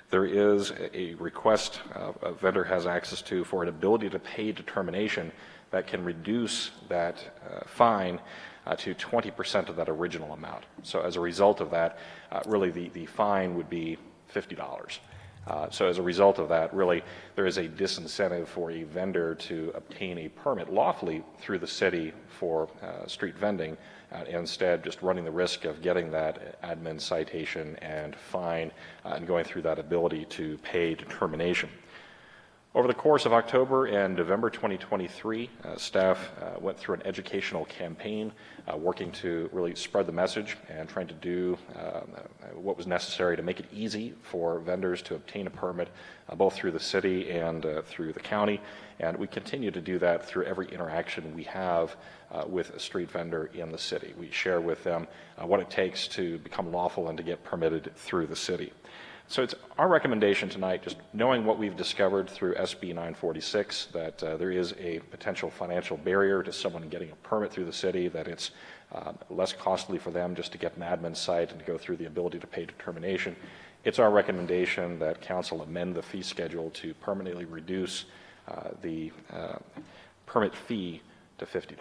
there is a request a vendor has access to for an ability to pay determination that can reduce that fine to 20% of that original amount. So as a result of that, really the fine would be $50. So as a result of that, really there is a disincentive for a vendor to obtain a permit lawfully through the city for street vending, instead just running the risk of getting that admin citation and fine and going through that ability to pay determination. Over the course of October and November 2023, staff went through an educational campaign working to really spread the message and trying to do what was necessary to make it easy for vendors to obtain a permit both through the city and through the county. And we continue to do that through every interaction we have with a street vendor in the city. We share with them what it takes to become lawful and to get permitted through the city. So it's our recommendation tonight, just knowing what we've discovered through SB 946, that there is a potential financial barrier to someone getting a permit through the city, that it's less costly for them just to get an admin site and to go through the ability to pay determination. It's our recommendation that council amend the fee schedule to permanently reduce the permit fee to $50.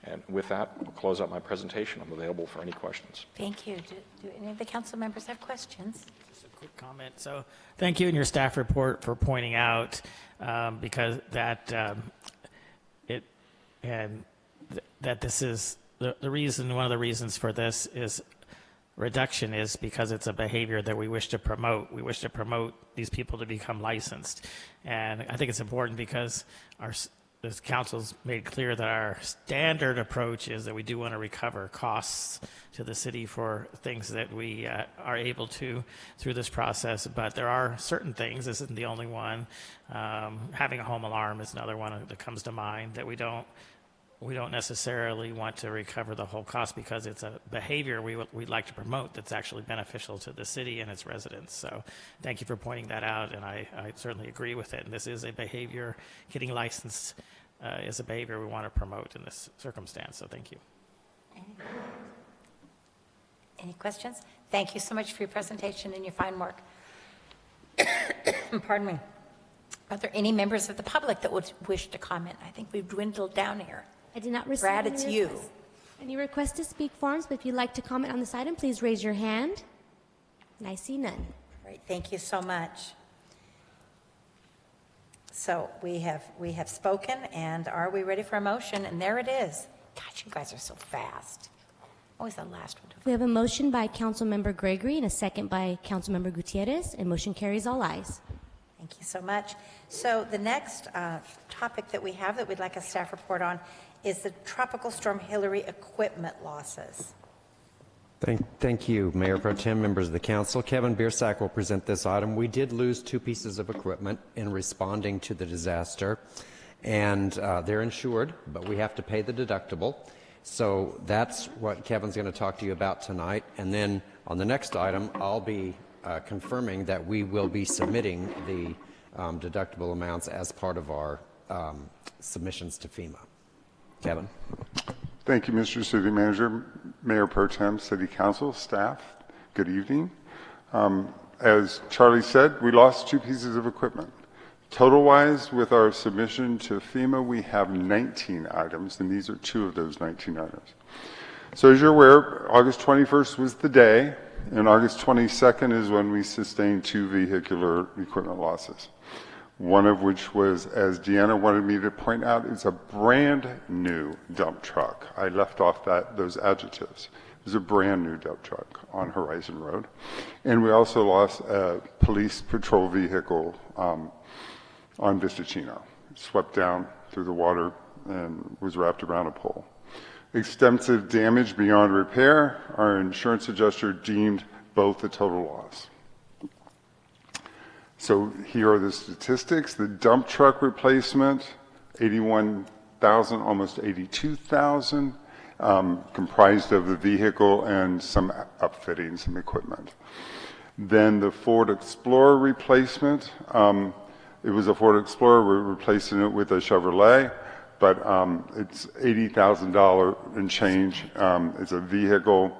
And with that, I'll close out my presentation. I'm available for any questions. Thank you. Do any of the council members have questions? Quick comment. So thank you in your staff report for pointing out because that that this is the reason. One of the reasons for this is reduction is because it's a behavior that we wish to promote. We wish to promote these people to become licensed, and I think it's important because this council's made clear that our standard approach is that we do want to recover costs to the city for things that we are able to through this process. But there are certain things, this isn't the only one. Having a home alarm is another one that comes to mind, that we don't necessarily want to recover the whole cost because it's a behavior we'd like to promote that's actually beneficial to the city and its residents. So thank you for pointing that out, and I certainly agree with it. And this is a behavior, getting licensed is a behavior we want to promote in this circumstance. So thank you. Any questions? Thank you so much for your presentation and your fine work. Pardon me. Are there any members of the public that would wish to comment? I think we've dwindled down here. I did not receive Brad, any it's requests. you. Any requests to speak forms, but if you'd like to comment on this item, please raise your hand. And I see none. Great, thank you so much. So we have spoken, and are we ready for a motion? And there it is. Gosh, you guys are so fast. Always the last one. We have a motion by Councilmember Gregory and a second by Councilmember Gutierrez, and motion carries all ayes. Thank you so much. So the next topic that we have that we'd like a staff report on is the Tropical Storm Hillary equipment losses. Thank you, Mayor Pro Tem, members of the council. Kevin Biersack will present this item. We did lose 2 pieces of equipment in responding to the disaster, and they're insured, but we have to pay the deductible. So that's what Kevin's going to talk to you about tonight. And then on the next item, I'll be confirming that we will be submitting the deductible amounts as part of our submissions to FEMA. Kevin. Thank you, Mr. City Manager, Mayor Pro Tem, City Council, staff. Good evening. As Charlie said, we lost 2 pieces of equipment. Total-wise, with our submission to FEMA, we have 19 items, and these are 2 of those 19 items. So as you're aware, August 21st was the day, and August 22nd is when we sustained 2 vehicular equipment losses. One of which was, as Deanna wanted me to point out, is a brand new dump truck. I left off those adjectives. It was a brand new dump truck on Horizon Road. And we also lost a police patrol vehicle on Vista Chino. It swept down through the water and was wrapped around a pole. Extensive damage beyond repair. Our insurance adjuster deemed both a total loss. So here are the statistics. The dump truck replacement, $81,000, almost $82,000, comprised of the vehicle and some upfitting, some equipment. Then the Ford Explorer replacement, it was a Ford Explorer. We're replacing it with a Chevrolet, but it's $80,000 and change. It's a vehicle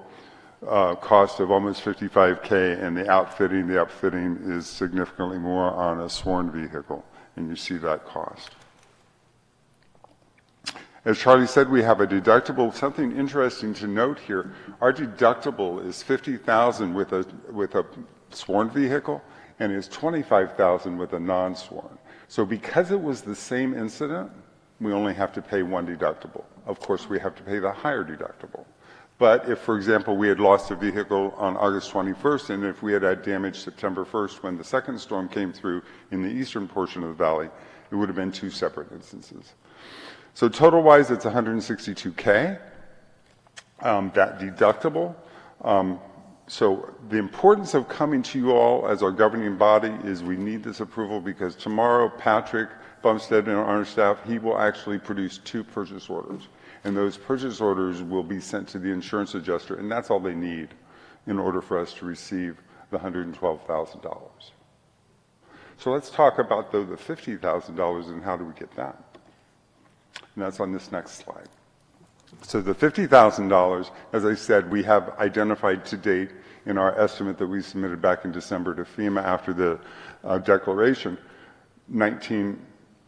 cost of almost $55K, and the upfitting is significantly more on a sworn vehicle, and you see that cost. As Charlie said, we have a deductible. Something interesting to note here, our deductible is $50,000 with a sworn vehicle, and is $25,000 with a non-sworn. So because it was the same incident, we only have to pay 1 deductible. Of course, we have to pay the higher deductible. But if, for example, we had lost a vehicle on August 21st, and if we had had damage September 1st when the second storm came through in the eastern portion of the valley, it would have been 2 separate instances. So total-wise, it's $162K, that deductible. So the importance of coming to you all as our governing body is we need this approval because tomorrow Patrick Bumstead and our staff, he will actually produce 2 purchase orders. And those purchase orders will be sent to the insurance adjuster, and that's all they need in order for us to receive the $112,000. So let's talk about the $50,000 and how do we get that? And that's on this next slide. So the $50,000, as I said, we have identified to date in our estimate that we submitted back in December to FEMA after the declaration, 19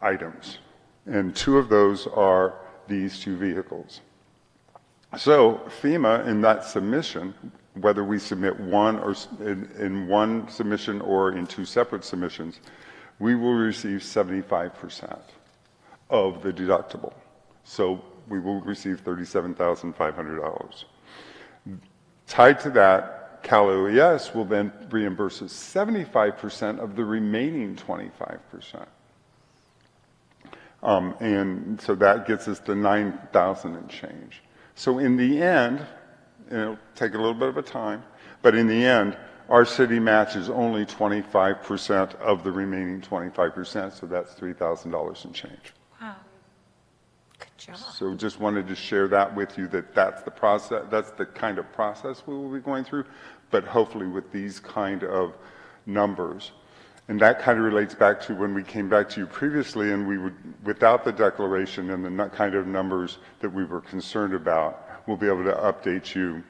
items. And 2 of those are these 2 vehicles. So FEMA, in that submission, whether we submit one or in one submission or in 2 separate submissions, we will receive 75% of the deductible. So we will receive $37,500. Tied to that, Cal OES will then reimburse us 75% of the remaining 25%. And so that gets us the $9,000 and change. So in the end, and it'll take a little bit of a time, but in the end, our city matches only 25% of the remaining 25%, so that's $3,000 and change. Wow. Good job. So just wanted to share that with you, that's the process, that's the kind of process we will be going through, but hopefully with these kind of numbers. And that kind of relates back to when we came back to you previously, and we would, without the declaration and the kind of numbers that we were concerned about, we'll be able to update you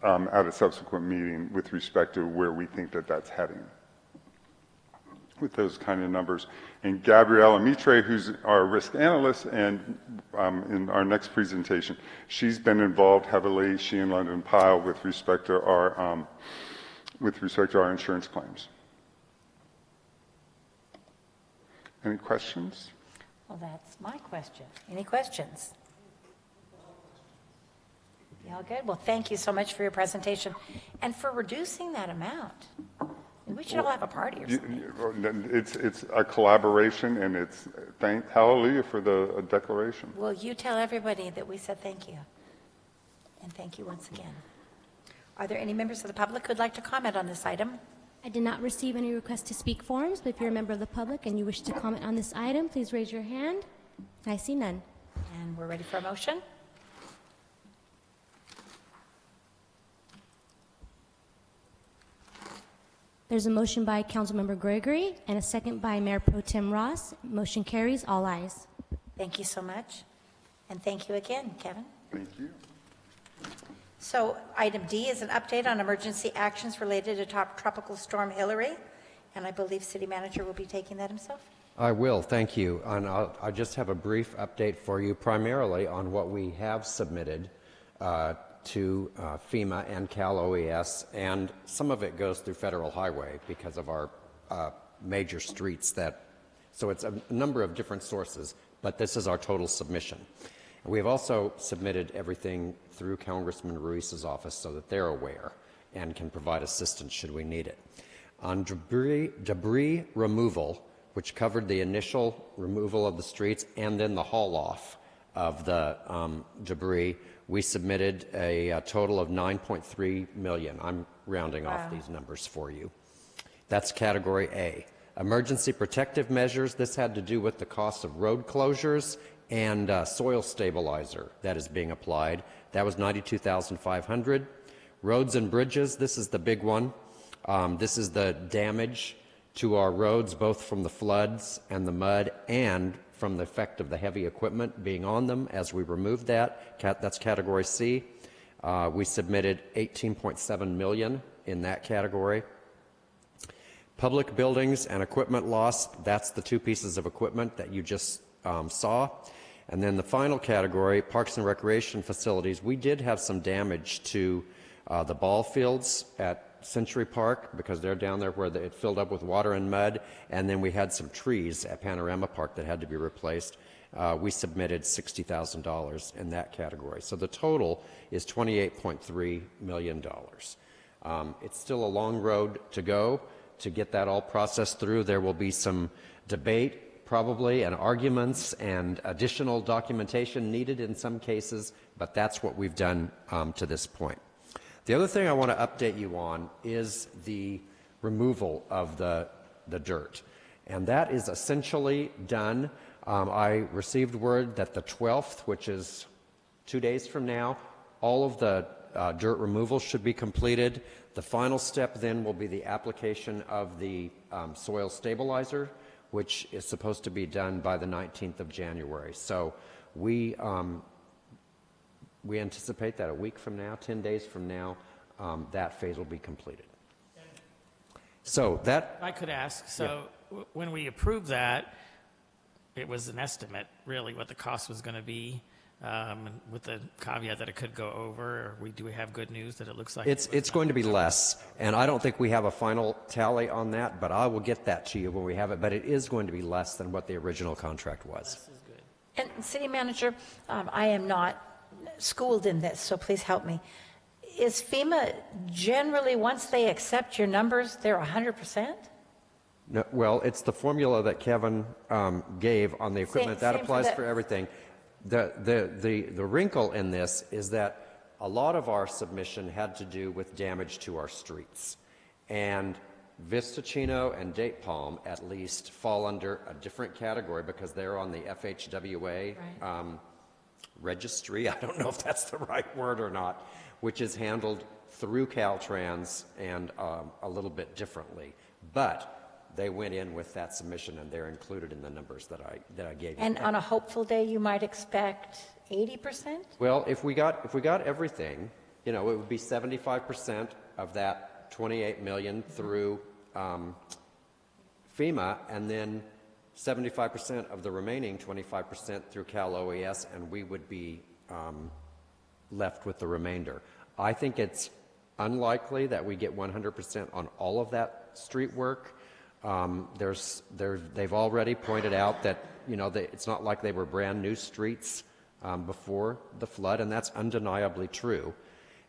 at a subsequent meeting with respect to where we think that that's heading with those kind of numbers. And Gabriella Mitre, who's our risk analyst, and in our next presentation, she's been involved heavily, she and London Pyle, with respect to our insurance claims. Any questions? Well, that's my question. Any questions? Y'all good? Well, thank you so much for your presentation and for reducing that amount. We should all have a party or something. It's a collaboration, and it's hallelujah for the declaration. Well, you tell everybody that we said thank you. And thank you once again. Are there any members of the public who'd like to comment on this item? I did not receive any requests to speak forms, but if you're a member of the public and you wish to comment on this item, please raise your hand. I see none. And we're ready for a motion. There's a motion by Councilmember Gregory and a second by Mayor Pro Tem Ross. Motion carries, all ayes. Thank you so much. And thank you again, Kevin. Thank you. So item D is an update on emergency actions related to Tropical Storm Hillary. And I believe City Manager will be taking that himself. I will, thank you. And I just have a brief update for you, primarily on what we have submitted to FEMA and Cal OES, and some of it goes through Federal Highway because of our major streets so it's a number of different sources, but this is our total submission. We've also submitted everything through Congressman Ruiz's office so that they're aware and can provide assistance should we need it. On debris removal, which covered the initial removal of the streets and then the haul off of the debris, we submitted a total of $9.3 million. I'm rounding off these numbers for you. That's category A. Emergency protective measures, this had to do with the cost of road closures and soil stabilizer that is being applied. That was $92,500. Roads and bridges, this is the big one. This is the damage to our roads, both from the floods and the mud and from the effect of the heavy equipment being on them as we removed that. That's category C. We submitted $18.7 million in that category. Public buildings and equipment loss, that's the two pieces of equipment that you just saw. And then the final category, parks and recreation facilities, we did have some damage to the ball fields at Century Park because they're down there where it filled up with water and mud, and then we had some trees at Panorama Park that had to be replaced. We submitted $60,000 in that category. So the total is $28.3 million. It's still a long road to go to get that all processed through. There will be some debate probably and arguments and additional documentation needed in some cases, but that's what we've done to this point. The other thing I want to update you on is the removal of the dirt, and that is essentially done. I received word that the 12th, which is 2 days from now, all of the dirt removal should be completed. The final step then will be the application of the soil stabilizer, which is supposed to be done by the 19th of January. So we anticipate that a week from now, 10 days from now, that phase will be completed. So that... I could ask, so when we approved that, it was an estimate, really, what the cost was going to be, with the caveat that it could go over, or do we have good news that it looks like... It's going to be less, and I don't think we have a final tally on that, but I will get that to you when we have it, but it is going to be less than what the original contract was. This is good. And City Manager, I am not schooled in this, so please help me. Is FEMA generally, once they accept your numbers, they're 100%? No, well, it's the formula that Kevin gave on the equipment. That applies for everything. The wrinkle in this is that a lot of our submission had to do with damage to our streets. And Vista Chino and Date Palm, at least, fall under a different category because they're on the FHWA registry. I don't know if that's the right word or not, which is handled through Caltrans and a little bit differently. But they went in with that submission, and they're included in the numbers that I gave you. And on a hopeful day, you might expect 80%? Well, if we got everything, it would be 75% of that $28 million through FEMA, and then 75% of the remaining 25% through Cal OES, and we would be left with the remainder. I think it's unlikely that we get 100% on all of that street work. They've already pointed out that it's not like they were brand new streets before the flood, and that's undeniably true.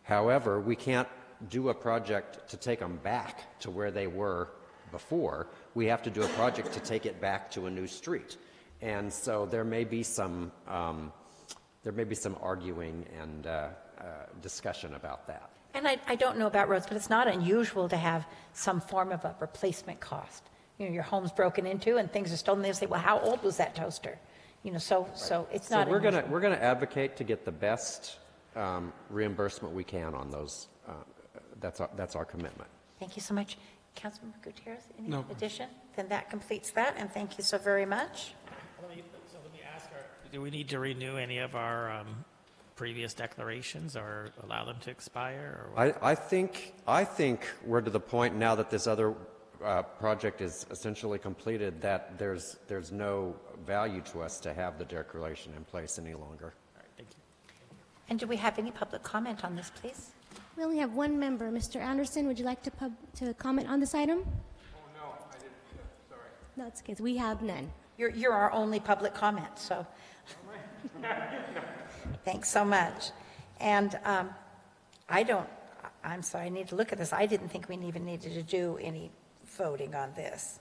However, we can't do a project to take them back to where they were before. We have to do a project to take it back to a new street, and so there may be some arguing and discussion about that. And I don't know about roads, but it's not unusual to have some form of a replacement cost. Your home's broken into and things are stolen. They say, well, how old was that toaster? So it's not. So we're going to advocate to get the best reimbursement we can on those. That's our commitment. Thank you so much. Councilmember Gutierrez, any No. addition? Then that completes that, and thank you so very much. Let me ask, do we need to renew any of our previous declarations or allow them to expire? Or what? I think we're to the point now that this other project is essentially completed that there's no value to us to have the declaration in place any longer. All right, thank you. And do we have any public comment on this, please? We only have one member. Mr. Anderson, would you like to comment on this item? Oh, no, I didn't, sorry. No, it's okay. We have none. You're our only public comment, so. Thanks so much. And I'm sorry, I need to look at this. I didn't think we even needed to do any voting on this.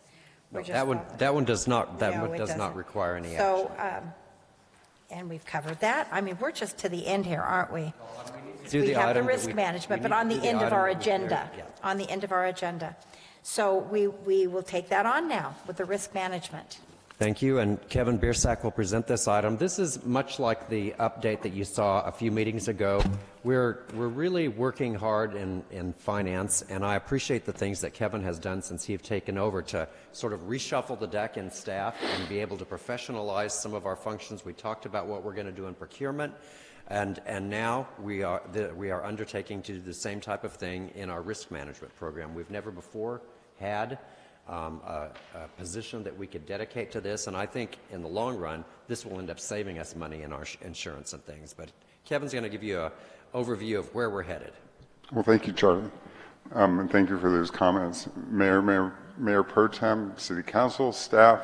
We're just That one does not No, it does doesn't. not require any action. So, and we've covered that. I mean, we're just to the end here, aren't we? Do We the have the item that risk we- management, we but need on to the do the end of item our that we cleared, agenda, yeah. on the end of our agenda. So we will take that on now with the risk management. Thank you, and Kevin Biersack will present this item. This is much like the update that you saw a few meetings ago. We're really working hard in finance, and I appreciate the things that Kevin has done since he's taken over to sort of reshuffle the deck in staff and be able to professionalize some of our functions. We talked about what we're going to do in procurement, and now we are undertaking to do the same type of thing in our risk management program. We've never before had a position that we could dedicate to this, and I think in the long run this will end up saving us money in our insurance and things. But Kevin's going to give you an overview of where we're headed. Well, thank you, Charlie, and thank you for those comments. Mayor Pro Tem, City Council, staff,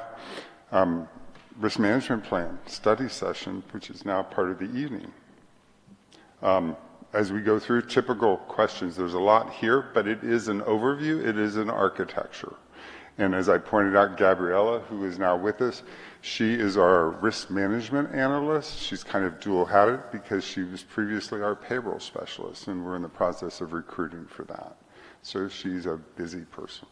risk management plan, study session, which is now part of the evening. As we go through typical questions, there's a lot here, but it is an overview, it is an architecture. And as I pointed out, Gabriella, who is now with us, she is our risk management analyst. She's kind of dual-hatted because she was previously our payroll specialist, and we're in the process of recruiting for that. So she's a busy person.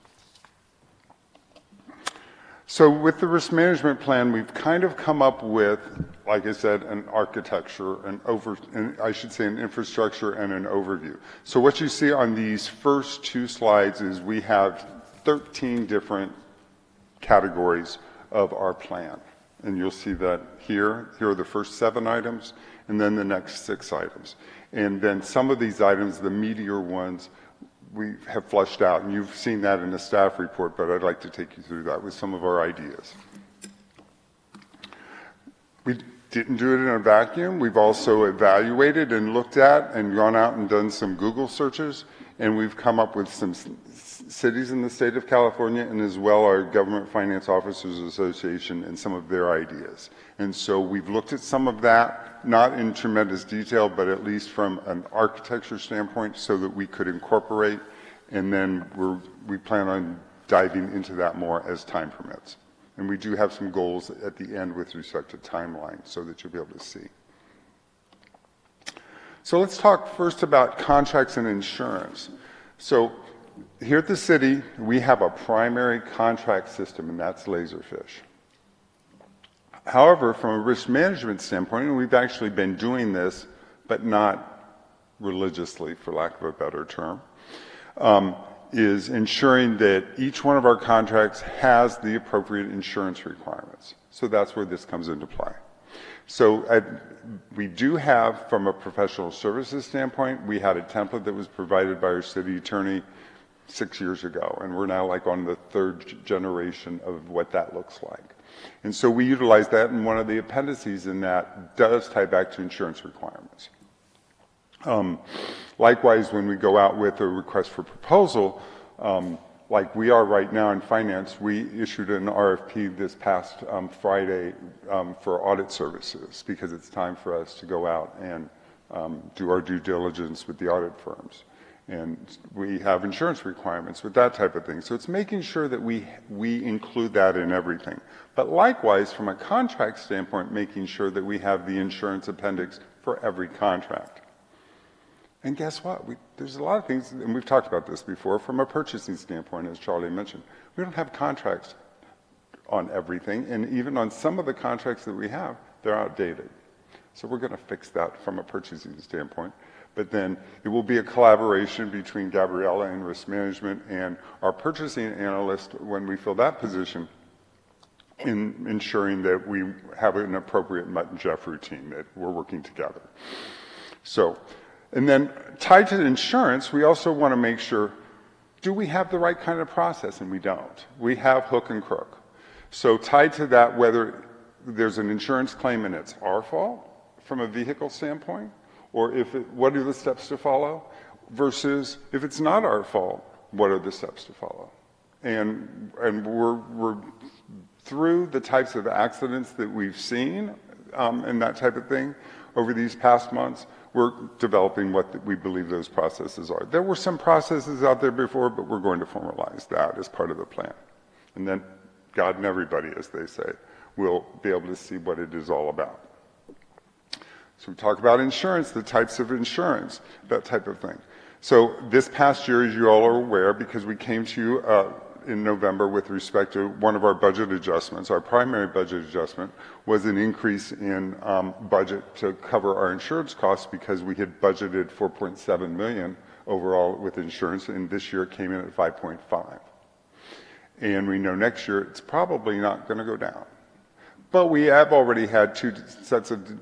So with the risk management plan, we've kind of come up with, like I said, an architecture, and I should say an infrastructure and an overview. So what you see on these first two slides is we have 13 different categories of our plan. And you'll see that here are the first 7 items, and then the next 6 items. And then some of these items, the meatier ones, we have flushed out, and you've seen that in the staff report, but I'd like to take you through that with some of our ideas. We didn't do it in a vacuum. We've also evaluated and looked at and gone out and done some Google searches, and we've come up with some cities in the state of California, and as well our Government Finance Officers Association and some of their ideas. And so we've looked at some of that, not in tremendous detail, but at least from an architecture standpoint so that we could incorporate, and then we plan on diving into that more as time permits. And we do have some goals at the end with respect to timeline so that you'll be able to see. So let's talk first about contracts and insurance. So here at the city, we have a primary contract system, and that's Laserfish. However, from a risk management standpoint, and we've actually been doing this, but not religiously, for lack of a better term, is ensuring that each one of our contracts has the appropriate insurance requirements. So that's where this comes into play. So we do have, from a professional services standpoint, we had a template that was provided by our city attorney 6 years ago, and we're now like on the 3rd generation of what that looks like. And so we utilize that, and one of the appendices in that does tie back to insurance requirements. Likewise, when we go out with a request for proposal, like we are right now in finance, we issued an RFP this past Friday for audit services because it's time for us to go out and do our due diligence with the audit firms. And we have insurance requirements with that type of thing. So it's making sure that we include that in everything. But likewise, from a contract standpoint, making sure that we have the insurance appendix for every contract. And guess what? There's a lot of things, and we've talked about this before, from a purchasing standpoint, as Charlie mentioned. We don't have contracts on everything, and even on some of the contracts that we have, they're outdated. So we're going to fix that from a purchasing standpoint. But then it will be a collaboration between Gabriella and risk management and our purchasing analyst when we fill that position in ensuring that we have an appropriate Mutt and Jeff routine, that we're working together. So, and then tied to insurance, we also want to make sure, do we have the right kind of process? And we don't. We have hook and crook. So tied to that, whether there's an insurance claim and it's our fault from a vehicle standpoint, or what are the steps to follow, versus if it's not our fault, what are the steps to follow? And we're through the types of accidents that we've seen and that type of thing over these past months. We're developing what we believe those processes are. There were some processes out there before, but we're going to formalize that as part of the plan. And then God and everybody, as they say, will be able to see what it is all about. So we talk about insurance, the types of insurance, that type of thing. So this past year, as you all are aware, because we came to you in November with respect to one of our budget adjustments, our primary budget adjustment was an increase in budget to cover our insurance costs because we had budgeted $4.7 million overall with insurance, and this year it came in at 5.5. And we know next year it's probably not going to go down. But we have already had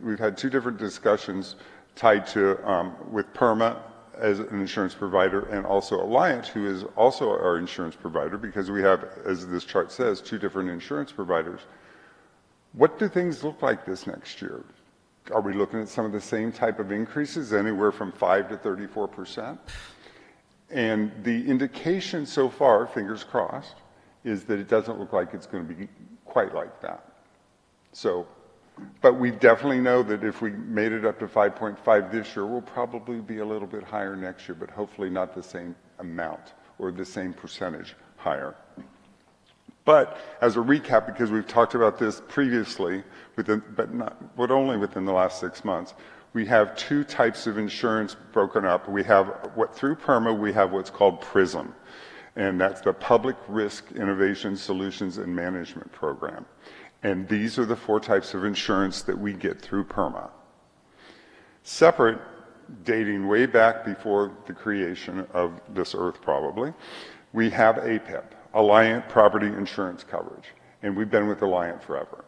we've had two different discussions tied to, with PERMA as an insurance provider and also Alliant, who is also our insurance provider, because we have, as this chart says, two different insurance providers. What do things look like this next year? Are we looking at some of the same type of increases, anywhere from 5 to 34%? And the indication so far, fingers crossed, is that it doesn't look like it's going to be quite like that. So, but we definitely know that if we made it up to 5.5 this year, we'll probably be a little bit higher next year, but hopefully not the same amount or the same percentage higher. But as a recap, because we've talked about this previously, but only within the last 6 months, we have two types of insurance broken up. We have through PERMA, we have what's called PRISM, and that's the Public Risk Innovation Solutions and Management Program. And these are the 4 types of insurance that we get through PERMA. Separate, dating way back before the creation of this earth probably, we have APIP, Alliant Property Insurance Coverage. And we've been with Alliant forever.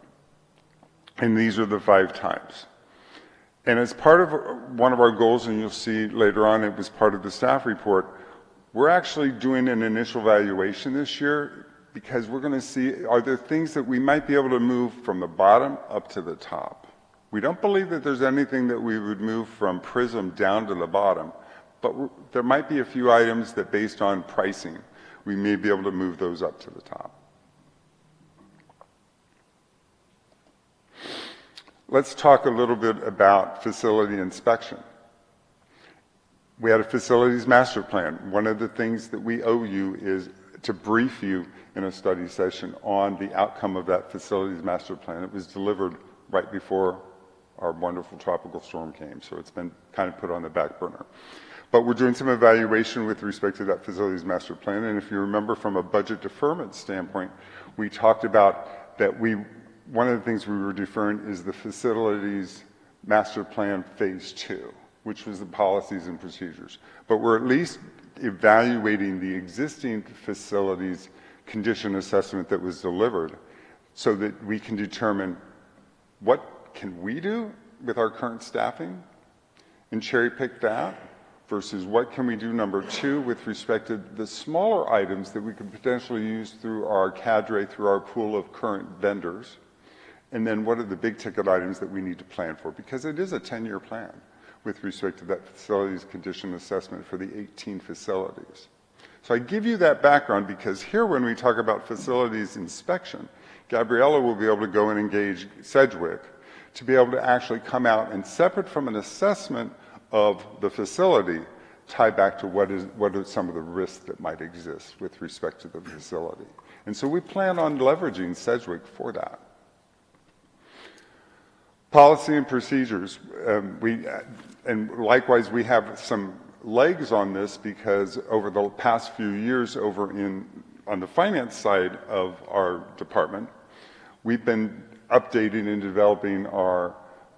And these are the 5 types. And as part of one of our goals, and you'll see later on, it was part of the staff report, we're actually doing an initial valuation this year because we're going to see, are there things that we might be able to move from the bottom up to the top? We don't believe that there's anything that we would move from PRISM down to the bottom, but there might be a few items that based on pricing, we may be able to move those up to the top. Let's talk a little bit about facility inspection. We had a facilities master plan. One of the things that we owe you is to brief you in a study session on the outcome of that facilities master plan. It was delivered right before our wonderful tropical storm came, so it's been kind of put on the back burner. But we're doing some evaluation with respect to that facilities master plan, and if you remember from a budget deferment standpoint, we talked about that one of the things we were deferring is the facilities master plan phase 2, which was the policies and procedures. But we're at least evaluating the existing facilities condition assessment that was delivered so that we can determine what can we do with our current staffing and cherry pick that versus what can we do, number 2, with respect to the smaller items that we could potentially use through our cadre, through our pool of current vendors, and then what are the big ticket items that we need to plan for, because it is a 10-year plan with respect to that facilities condition assessment for the 18 facilities. So I give you that background because here when we talk about facilities inspection, Gabriella will be able to go and engage Sedgwick to be able to actually come out and, separate from an assessment of the facility, tie back to what are some of the risks that might exist with respect to the facility. And so we plan on leveraging Sedgwick for that. Policy and procedures. And likewise, we have some legs on this because over the past few years on the finance side of our department, we've been updating and developing our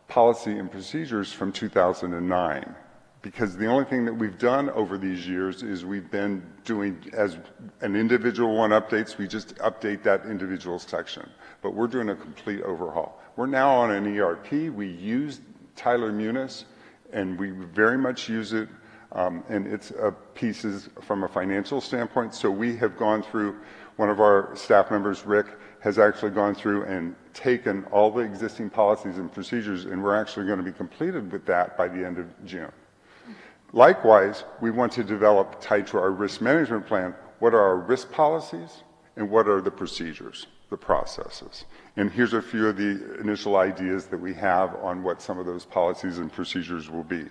policy and procedures from 2009. because the only thing that we've done over these years is we've been doing, as an individual one updates, we just update that individual section. But we're doing a complete overhaul. We're now on an ERP. We use Tyler Munis, and we very much use it, and its pieces from a financial standpoint. So we have gone through, one of our staff members, Rick, has actually gone through and taken all the existing policies and procedures, and we're actually going to be completed with that by the end of June. Likewise, we want to develop, tied to our risk management plan, what are our risk policies and what are the procedures, the processes. And here's a few of the initial ideas that we have on what some of those policies and procedures will be.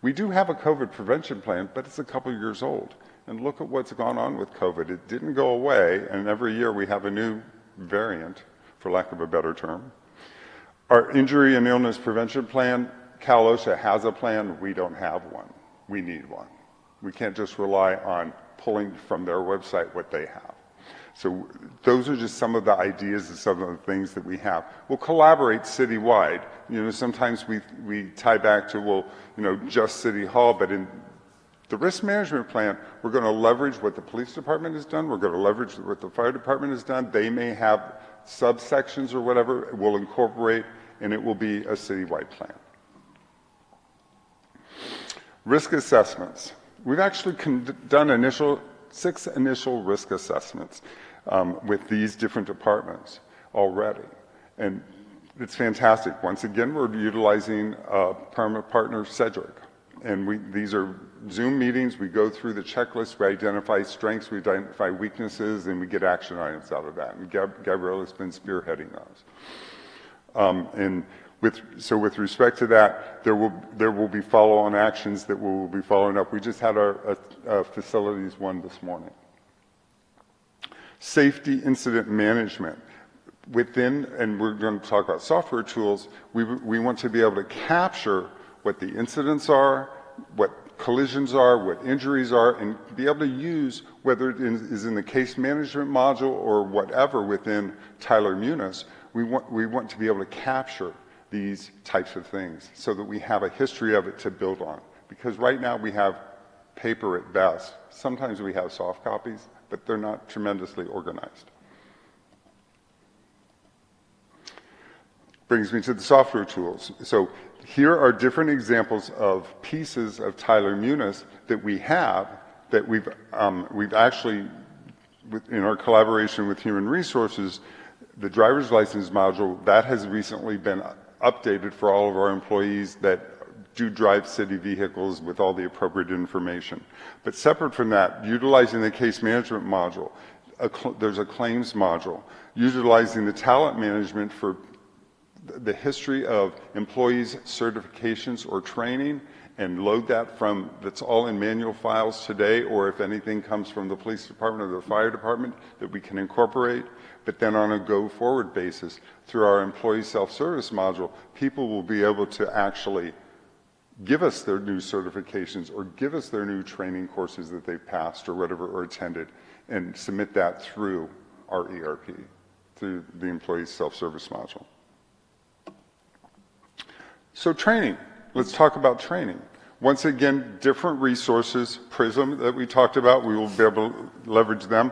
We do have a COVID prevention plan, but it's a couple years old. And look at what's gone on with COVID. It didn't go away, and every year we have a new variant, for lack of a better term. Our injury and illness prevention plan, Cal OSHA has a plan. We don't have one. We need one. We can't just rely on pulling from their website what they have. So those are just some of the ideas and some of the things that we have. We'll collaborate citywide. You know, sometimes we tie back to, well, you know, just City Hall, but in the risk management plan, we're going to leverage what the police department has done. We're going to leverage what the fire department has done. They may have subsections or whatever. We'll incorporate, and it will be a citywide plan. Risk assessments. We've actually done 6 initial risk assessments with these different departments already. And it's fantastic. Once again, we're utilizing permanent partner Cedric. And these are Zoom meetings. We go through the checklist. We identify strengths. We identify weaknesses. And we get action items out of that. And Gabrielle has been spearheading those. With respect to that, there will be follow-on actions that we'll be following up. We just had our facilities one this morning. Safety incident management. Within, and we're going to talk about software tools, we want to be able to capture what the incidents are, what collisions are, what injuries are, and be able to use, whether it is in the case management module or whatever within Tyler Munis, we want to be able to capture these types of things so that we have a history of it to build on. Because right now we have paper at best. Sometimes we have soft copies, but they're not tremendously organized. Brings me to the software tools. So here are different examples of pieces of Tyler Munis that we have that we've actually, in our collaboration with Human Resources, the driver's license module, that has recently been updated for all of our employees that do drive city vehicles with all the appropriate information. But separate from that, utilizing the case management module, there's a claims module, utilizing the talent management for the history of employees' certifications or training, and load that from, that's all in manual files today, or if anything comes from the police department or the fire department that we can incorporate. But then on a go-forward basis, through our employee self-service module, people will be able to actually give us their new certifications or give us their new training courses that they've passed or whatever or attended, and submit that through our ERP, through the employee self-service module. So training. Let's talk about training. Once again, different resources, PRISM that we talked about, we will be able to leverage them.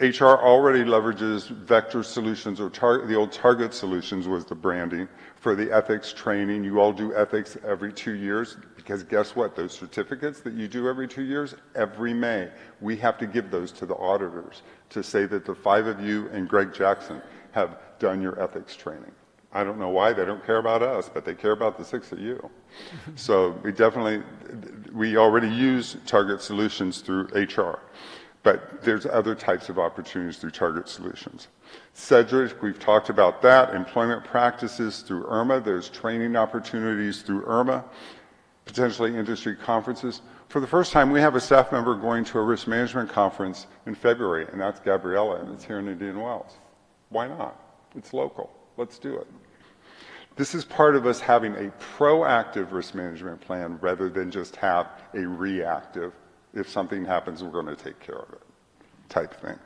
HR already leverages Vector Solutions, or the old Target Solutions was the branding for the ethics training. You all do ethics every 2 years, because guess what? Those certificates that you do every 2 years, every May, we have to give those to the auditors to say that the 5 of you and Greg Jackson have done your ethics training. I don't know why they don't care about us, but they care about the 6 of you. So we already use Target Solutions through HR. But there's other types of opportunities through Target Solutions. Cedric, we've talked about that. Employment practices through IRMA. There's training opportunities through IRMA, potentially industry conferences. For the first time, we have a staff member going to a risk management conference in February, and that's Gabriella, and it's here in Indian Wells. Why not? It's local. Let's do it. This is part of us having a proactive risk management plan rather than just have a reactive, if something happens, we're going to take care of it type thing.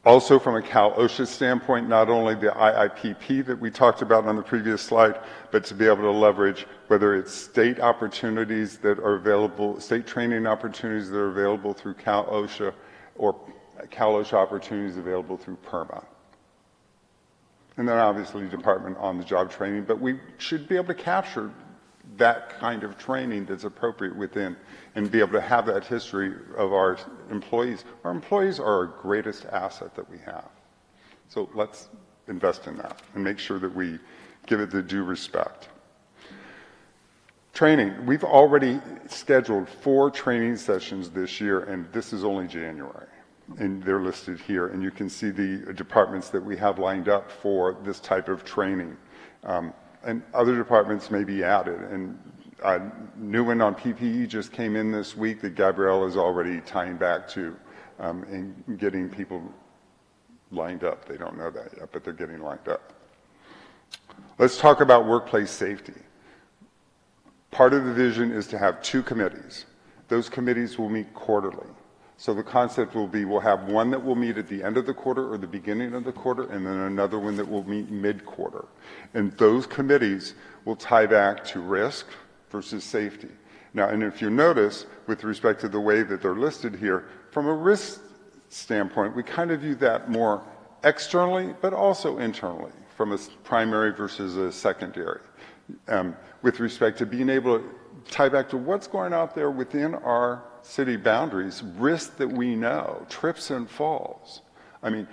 Also, from a Cal OSHA standpoint, not only the IIPP that we talked about on the previous slide, but to be able to leverage whether it's state opportunities that are available, state training opportunities that are available through Cal OSHA, or Cal OSHA opportunities available through PERMA. And then obviously department on-the-job training, but we should be able to capture that kind of training that's appropriate within and be able to have that history of our employees. Our employees are our greatest asset that we have. So let's invest in that and make sure that we give it the due respect. Training. We've already scheduled 4 training sessions this year, and this is only January. And they're listed here, and you can see the departments that we have lined up for this type of training. And other departments may be added. And a new one on PPE just came in this week that Gabrielle is already tying back to and getting people lined up. They don't know that yet, but they're getting lined up. Let's talk about workplace safety. Part of the vision is to have 2 committees. Those committees will meet quarterly. So the concept will be we'll have one that will meet at the end of the quarter or the beginning of the quarter, and then another one that will meet mid-quarter. And those committees will tie back to risk versus safety. Now, and if you notice, with respect to the way that they're listed here, from a risk standpoint, we kind of view that more externally, but also internally, from a primary versus a secondary. With respect to being able to tie back to what's going out there within our city boundaries, risks that we know, trips and falls. I mean,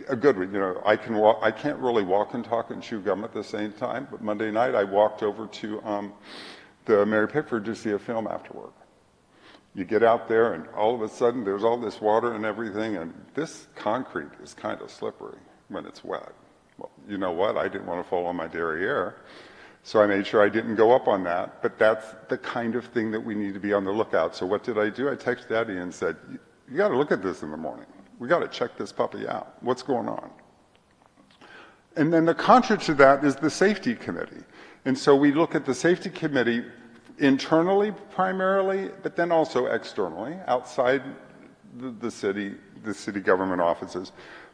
a good one, you know, I can't really walk and talk and chew gum at the same time, but Monday night I walked over to the Mary Pickford to see a film after work. You get out there and all of a sudden there's all this water and everything, and this concrete is kind of slippery when it's wet. Well, you know what? I didn't want to fall on my derriere. So I made sure I didn't go up on that, but that's the kind of thing that we need to be on the lookout. So what did I do? I texted Daddy and said, you got to look at this in the morning. We got to check this puppy out. What's going on? And then the contra to that is the safety committee. And so we look at the safety committee internally primarily, but then also externally, outside the city government offices.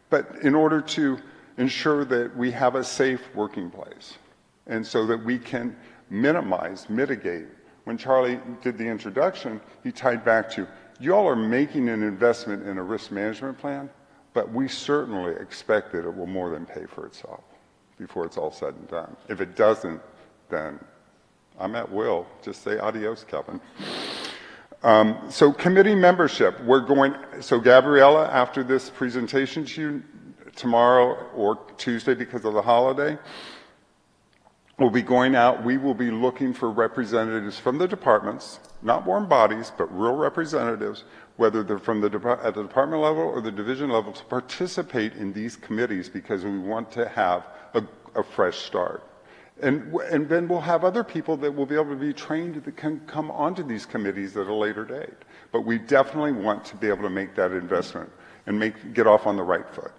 But in order to ensure that we have a safe working place. And so that we can mitigate. When Charlie did the introduction, he tied back to, you all are making an investment in a risk management plan, but we certainly expect that it will more than pay for itself before it's all said and done. If it doesn't, then I'm at will. Just say adios, Kevin. So committee membership, so Gabriella, after this presentation to you tomorrow or Tuesday because of the holiday, we'll be going out, we will be looking for representatives from the departments, not warm bodies, but real representatives, whether they're from at the department level or the division level, to participate in these committees because we want to have a fresh start. And then we'll have other people that will be able to be trained that can come onto these committees at a later date. But we definitely want to be able to make that investment and get off on the right foot.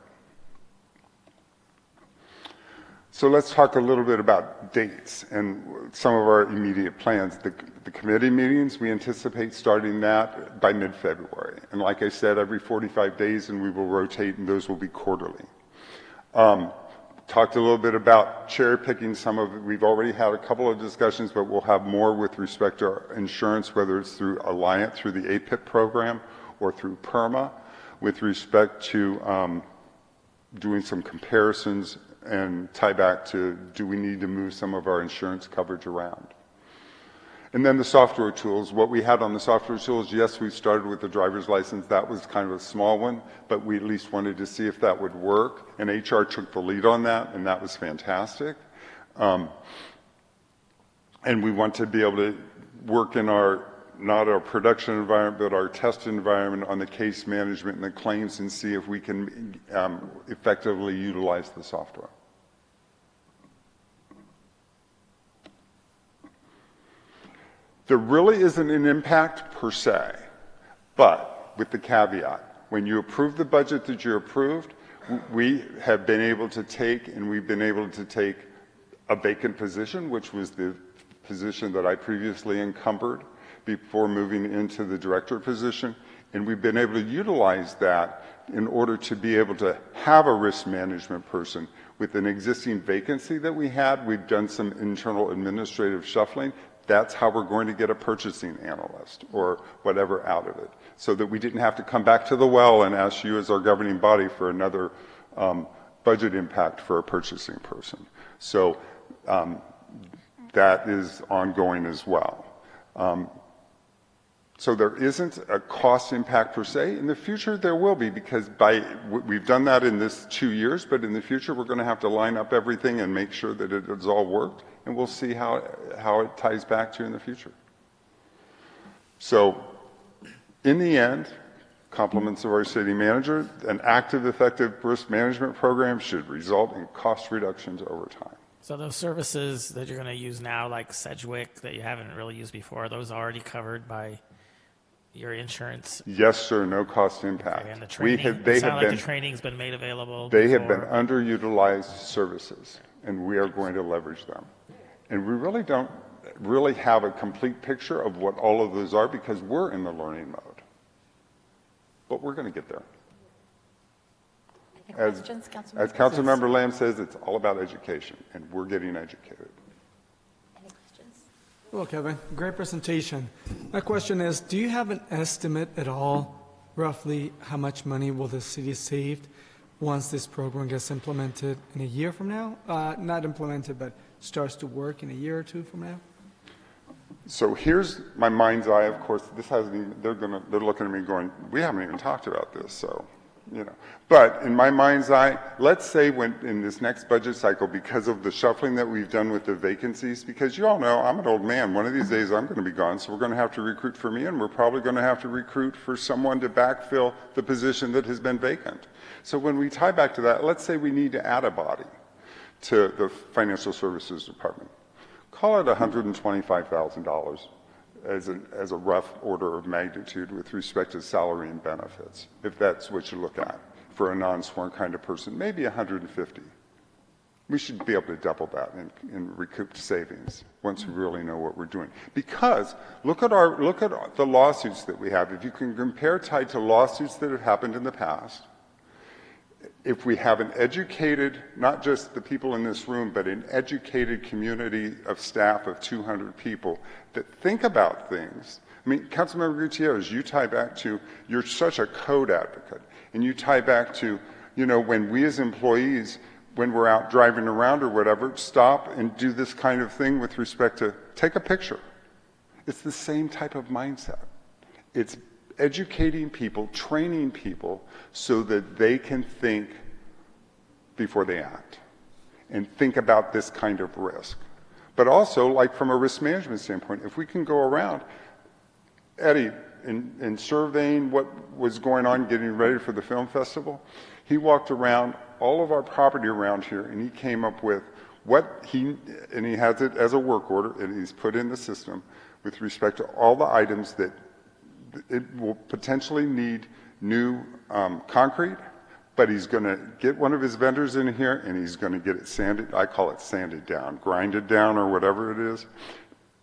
So let's talk a little bit about dates and some of our immediate plans. The committee meetings, we anticipate starting that by mid-February. And like I said, every 45 days, and we will rotate, and those will be quarterly. Talked a little bit about cherry picking some of it. We've already had a couple of discussions, but we'll have more with respect to our insurance, whether it's through Alliant, through the APIP program, or through PERMA, with respect to doing some comparisons and tie back to, do we need to move some of our insurance coverage around? And then the software tools. What we had on the software tools, yes, we started with the driver's license. That was kind of a small one, but we at least wanted to see if that would work. And HR took the lead on that, and that was fantastic. And we want to be able to work in not our production environment, but our test environment on the case management and the claims and see if we can effectively utilize the software. There really isn't an impact per se, but with the caveat, when you approve the budget that you approved, we have been able to take, and we've been able to take a vacant position, which was the position that I previously encumbered before moving into the director position, and we've been able to utilize that in order to be able to have a risk management person with an existing vacancy that we had. We've done some internal administrative shuffling. That's how we're going to get a purchasing analyst or whatever out of it, so that we didn't have to come back to the well and ask you as our governing body for another budget impact for a purchasing person. So that is ongoing as well. So there isn't a cost impact per se. In the future, there will be, because we've done that in this 2 years, but in the future, we're going to have to line up everything and make sure that it has all worked, and we'll see how it ties back to in the future. So in the end, compliments of our city manager, an active, effective risk management program should result in cost reductions over time. So those services that you're going to use now, like Sedgwick, that you haven't really used before, are those already covered by your insurance? Yes, sir. No cost impact. Okay, and the training, the training's been made available. They have been underutilized services, and we are going to leverage them. And we really don't really have a complete picture of what all of those are, because we're in the learning mode. But we're going to get there. As Councilmember Lamb says, it's all about education, and we're getting educated. Well, Kevin, great presentation. My question is, do you have an estimate at all, roughly, how much money will the city save once this program gets implemented in a year from now? Not implemented, but starts to work in a year or two from now? So here's my mind's eye. Of course, this hasn't even, they're looking at me going, we haven't even talked about this, so, you know. But in my mind's eye, let's say when in this next budget cycle, because of the shuffling that we've done with the vacancies, because you all know I'm an old man. One of these days I'm going to be gone, so we're going to have to recruit for me, and we're probably going to have to recruit for someone to backfill the position that has been vacant. So when we tie back to that, let's say we need to add a body to the Financial Services Department. Call it $125,000 as a rough order of magnitude with respect to salary and benefits, if that's what you look at. For a non-sworn kind of person, maybe 150. We should be able to double that in recouped savings once we really know what we're doing. Because look at the lawsuits that we have. If you can compare tied to lawsuits that have happened in the past, if we have an educated, not just the people in this room, but an educated community of staff of 200 people that think about things. I mean, Councilmember Gutierrez, you tie back to, you're such a code advocate. And you tie back to, you know, when we as employees, when we're out driving around or whatever, stop and do this kind of thing with respect to take a picture. It's the same type of mindset. It's educating people, training people so that they can think before they act and think about this kind of risk. But also, like from a risk management standpoint, if we can go around, Eddie, in surveying what was going on getting ready for the film festival, he walked around all of our property around here and he came up with and he has it as a work order and he's put in the system with respect to all the items that it will potentially need new concrete, but he's going to get one of his vendors in here and he's going to get it sanded, I call it sanded down, grinded down or whatever it is,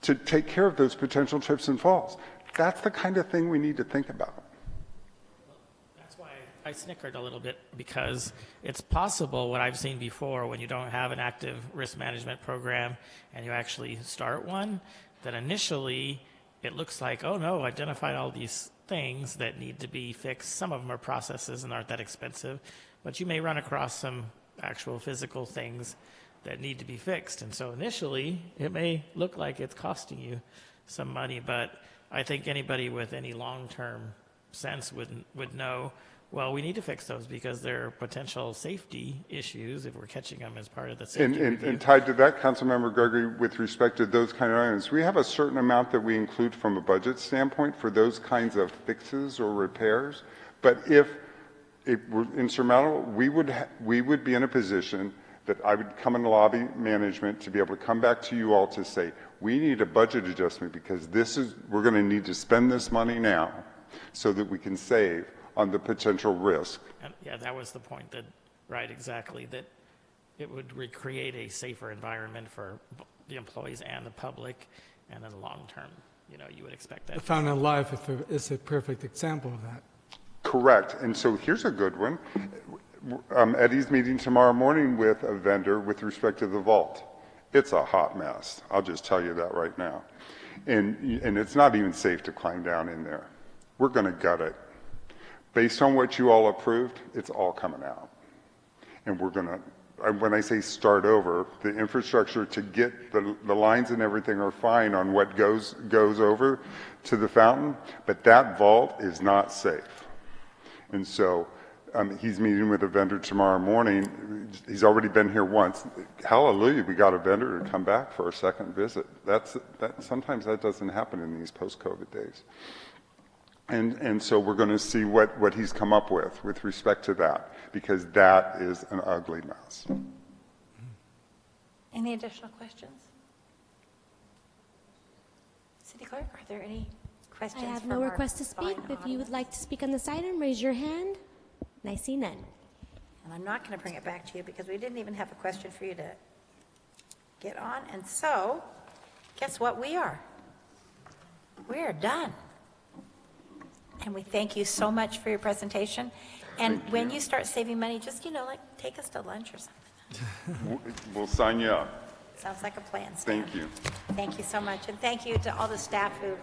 to take care of those potential trips and falls. That's the kind of thing we need to think about. That's why I snickered a little bit, because it's possible what I've seen before when you don't have an active risk management program and you actually start one, that initially it looks like, oh no, identified all these things that need to be fixed. Some of them are processes and aren't that expensive, but you may run across some actual physical things that need to be fixed. And so initially it may look like it's costing you some money, but I think anybody with any long-term sense would know, well, we need to fix those because there are potential safety issues if we're catching them as part of the safety review. And tied to that, Councilmember Gregory, with respect to those kind of items, we have a certain amount that we include from a budget standpoint for those kinds of fixes or repairs. But if it were insurmountable, we would be in a position that I would come in lobby management to be able to come back to you all to say, we need a budget adjustment because we're going to need to spend this money now so that we can save on the potential risk. And yeah, that was the point, right, exactly, that it would recreate a safer environment for the employees and the public, and in the long term, you know, you would expect that. The Fountain of Life is a perfect example of that. Correct. And so here's a good one. Eddie's meeting tomorrow morning with a vendor with respect to the vault. It's a hot mess. I'll just tell you that right now. And it's not even safe to climb down in there. We're going to gut it. Based on what you all approved, it's all coming out. And we're going to, when I say start over, the infrastructure to get the lines and everything are fine on what goes over to the fountain, but that vault is not safe. And so he's meeting with a vendor tomorrow morning. He's already been here once. Hallelujah, we got a vendor to come back for a second visit. Sometimes that doesn't happen in these post-COVID days. And so we're going to see what he's come up with respect to that, because that is an ugly mess. Any additional questions? City Clerk, are there any questions? I have from no our request to speak. fine If you would audience? like to speak on this item, raise your hand. And I see none. And I'm not going to bring it back to you because we didn't even have a question for you to get on. And so, guess what we are? We are done. And we thank you so much for your presentation. And when you start saving money, just, like take us to lunch or something. We'll sign you up. Sounds like a plan, Stan. Thank you. Thank you so much. And thank you to all the staff who